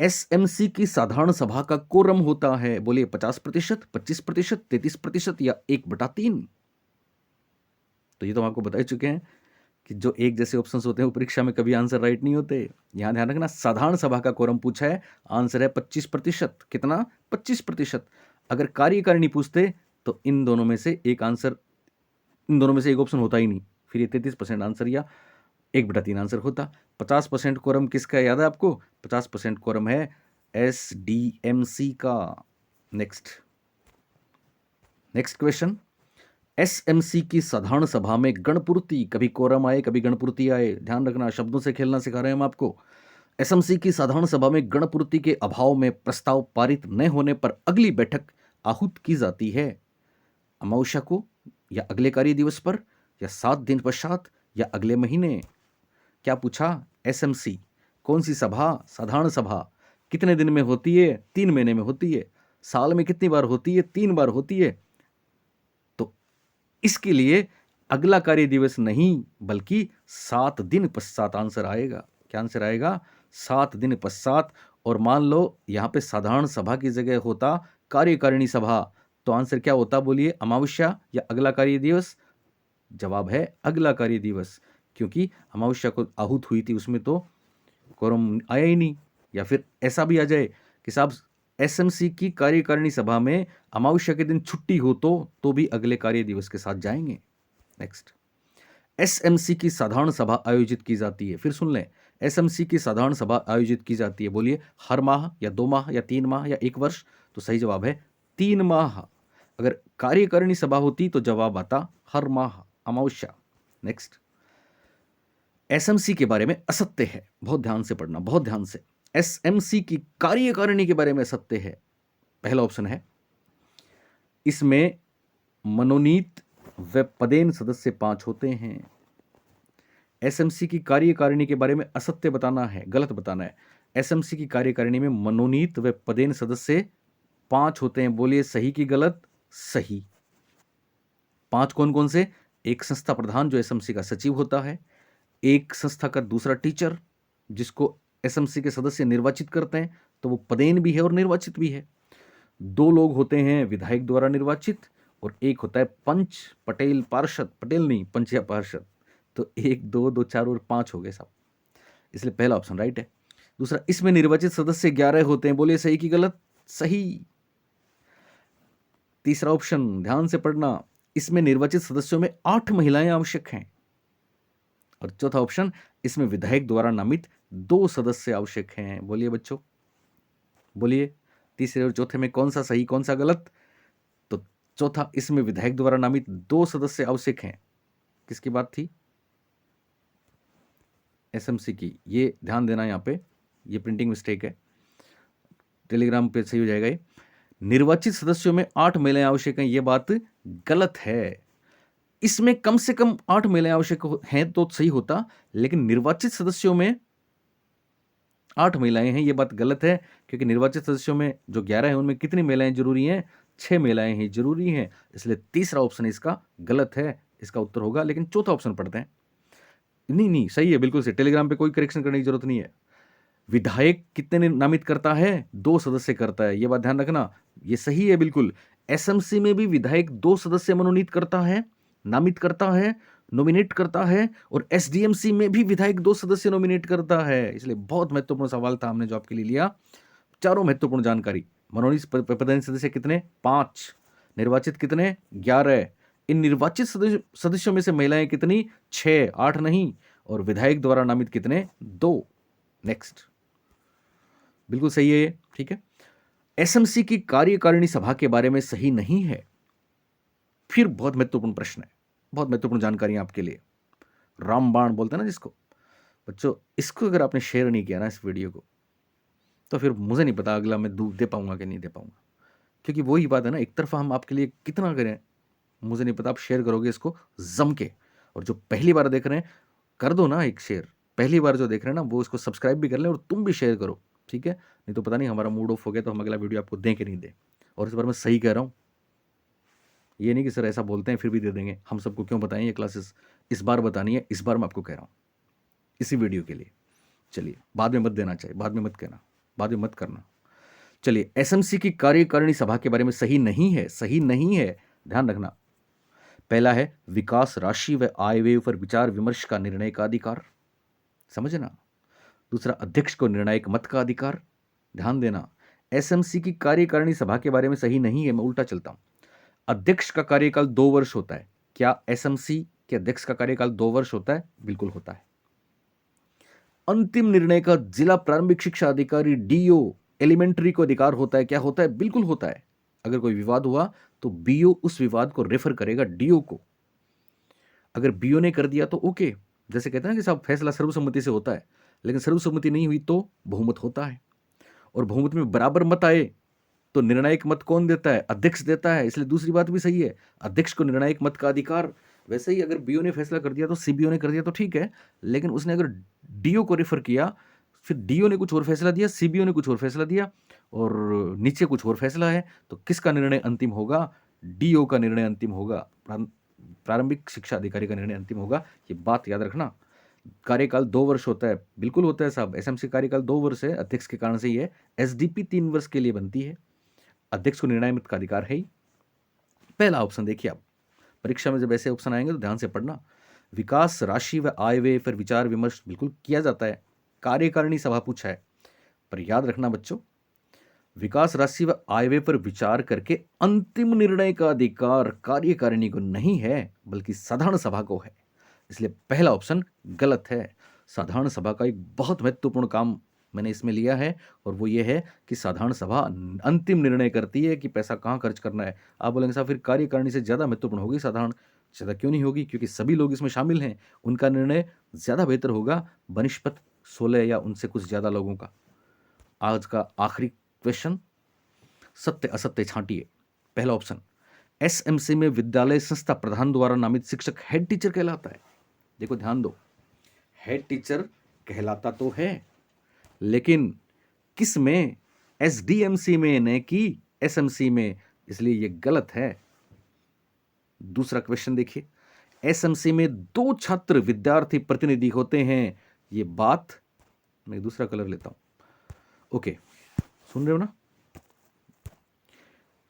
एसएमसी की साधारण सभा का कोरम होता है, बोलिए 50%, 25%, 33% या 1/3। तो ये तो हम आपको बता ही चुके हैं कि जो एक जैसे ऑप्शंस होते हैं वो परीक्षा में कभी आंसर राइट नहीं होते। यहां ध्यान रखना, साधारण सभा का कोरम पूछा है, आंसर है 25%। कितना? 25%। अगर कार्यकारिणी पूछते तो इन दोनों में से एक ऑप्शन होता ही नहीं, फिर ये 33% आंसर या 1/3 आंसर होता। 50% कोरम किसका है, याद है आपको? 50% कोरम है एसडीएमसी का। नेक्स्ट क्वेश्चन, एसएमसी की साधारण सभा में गणपूर्ति, कभी कोरम आए कभी गणपूर्ति आए, ध्यान रखना, शब्दों से खेलना सिखा रहे हैं हम आपको। एसएमसी की साधारण सभा में गणपूर्ति के अभाव में प्रस्ताव पारित न होने पर अगली बैठक आहूत की जाती है, अमावस्या को या अगले कार्य दिवस पर या 7 दिन पश्चात या अगले महीने। क्या पूछा? एसएमसी कौन सी सभा? साधारण सभा। कितने दिन में होती है? 3 महीने में होती है। साल में कितनी बार होती है? 3 बार होती है। तो इसके लिए अगला कार्य दिवस नहीं बल्कि 7 दिन पश्चात आंसर आएगा। क्या आंसर आएगा? 7 दिन पश्चात। और मान लो यहां पे साधारण सभा की जगह होता कार्यकारिणी सभा, तो आंसर क्या होता? बोलिए, अमावस्या या अगला कार्य दिवस? जवाब है अगला कार्य दिवस, क्योंकि अमावस्या को आहूत हुई थी, उसमें तो कोरम आया ही नहीं। या फिर ऐसा भी आ जाए कि साहब एसएमसी की कार्यकारिणी सभा में अमावस्या के दिन छुट्टी हो तो भी अगले कार्य दिवस के साथ जाएंगे। नेक्स्ट, एसएमसी की साधारण सभा आयोजित की जाती है, फिर सुन लें, एसएमसी की साधारण सभा आयोजित की जाती है, बोलिए हर माह या 2 माह या 3 माह या 1 वर्ष? तो सही जवाब है 3 माह। अगर कार्यकारिणी सभा होती तो जवाब आता हर माह, अमावस्या। नेक्स्ट, एसएमसी के बारे में असत्य है, बहुत ध्यान से पढ़ना, बहुत ध्यान से। एसएमसी की कार्यकारिणी के बारे में असत्य है। पहला ऑप्शन है, इसमें मनोनीत व पदेन सदस्य 5 होते हैं। एसएमसी की कार्यकारिणी के बारे में असत्य बताना है, गलत बताना है। एसएमसी की कार्यकारिणी में मनोनीत व पदेन सदस्य 5 होते हैं, बोलिए सही की गलत? सही। 5 कौन कौन से? एक संस्था प्रधान जो एसएमसी का सचिव होता है, एक संस्था का दूसरा टीचर जिसको एसएमसी के सदस्य निर्वाचित करते हैं, तो वो पदेन भी है और निर्वाचित भी है। 2 लोग होते हैं विधायक द्वारा निर्वाचित, और एक होता है पंच, पटेल, पार्षद, पटेल नहीं, पंच या पार्षद। तो 1 2 2 4 और 5 हो गए साहब, इसलिए पहला ऑप्शन राइट है। दूसरा, इसमें निर्वाचित सदस्य 11 होते हैं, बोलिए सही की गलत? सही। तीसरा ऑप्शन ध्यान से पढ़ना, इसमें निर्वाचित सदस्यों में 8 महिलाएं आवश्यक हैं। और चौथा ऑप्शन, इसमें विधायक द्वारा नामित 2 सदस्य आवश्यक हैं। बोलिए बच्चों, बोलिए, तीसरे और चौथे में कौन सा सही कौन सा गलत? तो चौथा, इसमें विधायक द्वारा नामित 2 सदस्य आवश्यक हैं, किसकी बात थी? एसएमसी की। ये ध्यान देना, यहां पे ये प्रिंटिंग मिस्टेक है, टेलीग्राम पे सही हो जाएगा ये। निर्वाचित सदस्यों में 8 महिलाएं आवश्यक हैं, ये बात गलत है। इसमें कम से कम 8 महिलाएं आवश्यक हैं तो सही होता, लेकिन निर्वाचित सदस्यों में 8 महिलाएं हैं, ये बात गलत है, क्योंकि निर्वाचित सदस्यों में जो 11 हैं उनमें कितनी महिलाएं जरूरी हैं? 6 महिलाएं ही जरूरी हैं, इसलिए तीसरा ऑप्शन इसका गलत है, इसका उत्तर होगा। लेकिन चौथा ऑप्शन पढ़ते हैं। नहीं, सही है, बिल्कुल सही, टेलीग्राम पे कोई करेक्शन करने की जरूरत नहीं है। विधायक कितने नामित करता है? 2 सदस्य करता है, ये बात ध्यान रखना, ये सही है बिल्कुल। एसएमसी में भी विधायक 2 सदस्य मनोनीत करता है, नामित करता है, नॉमिनेट करता है, और एसडीएमसी में भी विधायक 2 सदस्य नॉमिनेट करता है। इसलिए बहुत महत्वपूर्ण सवाल था, हमने जो आपके लिए लिया। चारों महत्वपूर्ण जानकारी। मनोनीत पदाधिकारी सदस्य कितने? 5। निर्वाचित कितने? 11। इन निर्वाचित सदस्यों में से महिलाएं कितनी? 6, 8 नहीं। और विधायक द्वारा नामित कितने? 2। नेक्स्ट, बिल्कुल सही है ये, ठीक है। एसएमसी की कार्यकारिणी सभा के बारे में सही नहीं है, फिर बहुत महत्वपूर्ण प्रश्न है, बहुत महत्वपूर्ण जानकारी आपके लिए। रामबाण बोलते हैं ना जिसको, बच्चों इसको अगर आपने शेयर नहीं किया ना इस वीडियो को, तो फिर मुझे नहीं पता अगला मैं दे पाऊंगा कि नहीं दे पाऊंगा, क्योंकि वही बात है ना, एक तरफा हम आपके लिए कितना करें, मुझे नहीं पता आप शेयर करोगे इसको जम के। और जो पहली बार देख रहे हैं, कर दो ना एक शेयर। पहली बार जो देख रहे हैं ना, वो इसको सब्सक्राइब भी कर लें और तुम भी शेयर करो, ठीक है? नहीं तो पता नहीं हमारा मूड ऑफ हो गया तो हम अगला वीडियो आपको दें कि नहीं दें। और इस बार मैं सही कह रहा हूँ, ये नहीं कि सर ऐसा बोलते हैं फिर भी दे देंगे, हम सबको क्यों बताएं ये क्लासेस, इस बार बतानी है, इस बार मैं आपको कह रहा हूँ, इसी वीडियो के लिए। चलिए, बाद में मत देना चाहिए, बाद में मत कहना, बाद में मत करना। चलिए, एसएमसी की कार्यकारिणी सभा के बारे में सही नहीं है, सही नहीं है, ध्यान रखना। पहला है विकास राशि व आय व्यय पर विचार विमर्श का निर्णय का अधिकार, समझना। दूसरा, अध्यक्ष को निर्णायक मत का अधिकार, ध्यान देना। एसएमसी की कार्यकारिणी सभा के बारे में सही नहीं है, मैं उल्टा चलता हूं। अध्यक्ष का कार्यकाल 2 वर्ष होता है। क्या एसएमसी के अध्यक्ष का कार्यकाल 2 वर्ष होता है? बिल्कुल होता है। अंतिम निर्णय का जिला प्रारंभिक शिक्षा अधिकारी डीओ एलिमेंट्री को अधिकार होता है। क्या होता है? बिल्कुल होता है। अगर कोई विवाद हुआ तो बीओ उस विवाद को रेफर करेगा डीओ को। अगर बीओ ने कर दिया तो ओके, जैसे कहते हैं कि साहब फैसला सर्वसम्मति से होता है, लेकिन सर्वसम्मति नहीं हुई तो बहुमत होता है। और बहुमत में बराबर मत आए तो निर्णायक मत कौन देता है? अध्यक्ष देता है। इसलिए दूसरी बात भी सही है, अध्यक्ष को निर्णायक मत का अधिकार। वैसे ही अगर बीओ ने फैसला कर दिया तो सीबीओ ने कर दिया तो ठीक है, लेकिन उसने अगर डीओ को रेफर किया, फिर डीओ ने कुछ और फैसला दिया, सीबीओ ने कुछ और फैसला दिया और नीचे कुछ और फैसला है, तो किसका निर्णय अंतिम होगा? डीओ का निर्णय अंतिम होगा, प्रारंभिक शिक्षा अधिकारी का निर्णय अंतिम होगा। ये बात याद रखना। कार्यकाल 2 वर्ष होता है, बिल्कुल होता है साहब। एसएमसी कार्यकाल 2 वर्ष है, अध्यक्ष के कारण से ही है। एसडीपी 3 वर्ष के लिए बनती है। अध्यक्ष को निर्णय मत का अधिकार है ही। पहला ऑप्शन देखिए आप, परीक्षा में जब ऐसे ऑप्शन आएंगे तो ध्यान से पढ़ना। विकास राशि व आय व्यय पर विचार विमर्श बिल्कुल किया जाता है। कार्यकारिणी सभा पूछा है, पर याद रखना बच्चों, विकास राशि व आय व्यय पर विचार करके अंतिम निर्णय का अधिकार कार्यकारिणी को नहीं है, बल्कि साधारण सभा को है। इसलिए पहला ऑप्शन गलत है। साधारण सभा का एक बहुत महत्वपूर्ण काम मैंने इसमें लिया है, और वो ये है कि साधारण सभा अंतिम निर्णय करती है कि पैसा कहाँ खर्च करना है। आप बोलेंगे साहब फिर कार्यकारिणी से ज़्यादा महत्वपूर्ण होगी साधारण? ज़्यादा क्यों नहीं होगी? क्योंकि सभी लोग इसमें शामिल हैं, उनका निर्णय ज़्यादा बेहतर होगा बनिस्पत 16 या उनसे कुछ ज़्यादा लोगों का। आज का आखिरी क्वेश्चन, सत्य असत्य छांटिए। पहला ऑप्शन, एसएमसी में विद्यालय संस्था प्रधान द्वारा नामित शिक्षक हेड टीचर कहलाता है। देखो ध्यान दो, हेड टीचर कहलाता तो है, लेकिन किस में? एसडीएमसी में, न कि एसएमसी में, इसलिए यह गलत है। दूसरा क्वेश्चन देखिए, एसएमसी में 2 छात्र विद्यार्थी प्रतिनिधि होते हैं। यह बात, मैं दूसरा कलर लेता हूं, ओके, सुन रहे हो ना?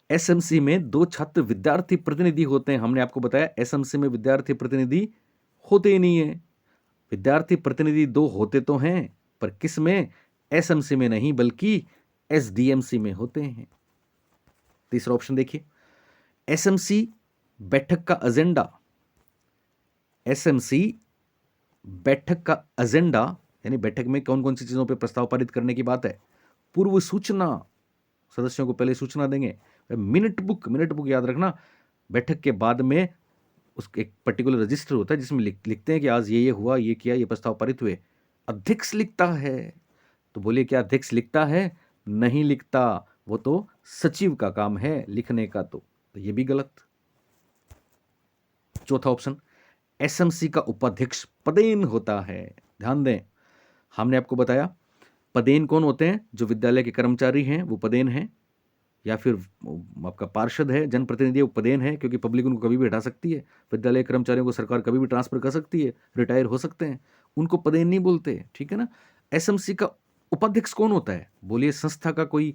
एसएमसी में 2 छात्र विद्यार्थी प्रतिनिधि होते हैं। हमने आपको बताया एसएमसी में विद्यार्थी प्रतिनिधि होते ही नहीं है। विद्यार्थी प्रतिनिधि 2 होते तो हैं, पर किस में? एसएमसी में नहीं, बल्कि एसडीएमसी में होते हैं। तीसरा ऑप्शन देखिए, एसएमसी बैठक का एजेंडा, एसएमसी बैठक का एजेंडा यानी बैठक में कौन कौन सी चीजों पर प्रस्ताव पारित करने की बात है? पूर्व सूचना, सदस्यों को पहले सूचना देंगे। मिनट बुक याद रखना, बैठक के बाद में उसके एक पर्टिकुलर रजिस्टर होता है जिसमें लिखते हैं कि आज ये हुआ, ये किया, ये प्रस्ताव पारित हुए। अध्यक्ष लिखता है, तो बोलिए क्या अध्यक्ष लिखता है? नहीं लिखता, वो तो सचिव का काम है लिखने का, तो ये भी गलत। चौथा ऑप्शन, एसएमसी का उपाध्यक्ष पदेन होता है। ध्यान दें, हमने आपको बताया पदेन कौन होते हैं? जो विद्यालय के कर्मचारी हैं वो पदेन हैं, या फिर आपका पार्षद है, जनप्रतिनिधि, वो पदेन है, क्योंकि पब्लिक उनको कभी भी हटा सकती है। विद्यालय कर्मचारियों को सरकार कभी भी ट्रांसफर कर सकती है, रिटायर हो सकते हैं, उनको पदेन नहीं बोलते, ठीक है ना? एसएमसी का उपाध्यक्ष कौन होता है? बोलिए संस्था का कोई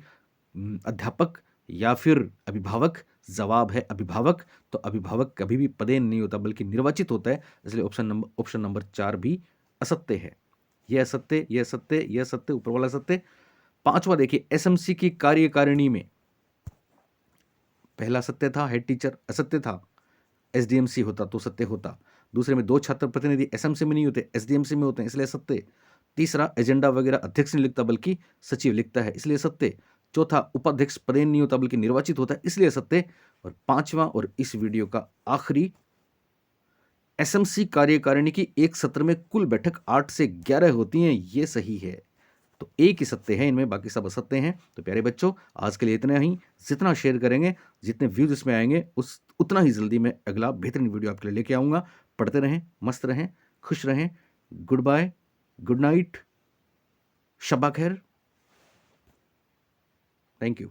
अध्यापक या फिर अभिभावक। जवाब है अभिभावक। तो अभिभावक कभी भी पदेन नहीं होता, बल्कि निर्वाचित होता है। इसलिए ऑप्शन नंबर 4 भी असत्य है। यह असत्य, यह सत्य, यह सत्य, ऊपर वाला सत्य। पांचवा देखिए, एसएमसी की कार्यकारिणी में पहला सत्य था, हेड टीचर असत्य था, एसडीएमसी होता तो सत्य होता। दूसरे में 2 छात्र प्रतिनिधि एसएमसी में नहीं होते, एसडीएमसी में होते हैं, इसलिए सत्य। तीसरा, एजेंडा वगैरह अध्यक्ष नहीं लिखता बल्कि सचिव लिखता है, इसलिए सत्य। चौथा, उपाध्यक्ष पदेन नहीं होता बल्कि निर्वाचित होता है, इसलिए सत्य। और पांचवा और इस वीडियो का आखिरी, एसएमसी कार्यकारिणी की एक सत्र में कुल बैठक 8 से 11 होती हैं, ये सही है। तो एक ही सत्य है इनमें, बाकी सब असत्य हैं। तो प्यारे बच्चों, आज के लिए इतना ही। जितना शेयर करेंगे, जितने व्यूज इसमें आएंगे, उतना ही जल्दी मैं अगला बेहतरीन वीडियो आपके लिए लेके आऊँगा। पढ़ते रहें, मस्त रहें, खुश रहें। गुड बाय, गुड नाइट, शब्बा खैर, थैंक यू।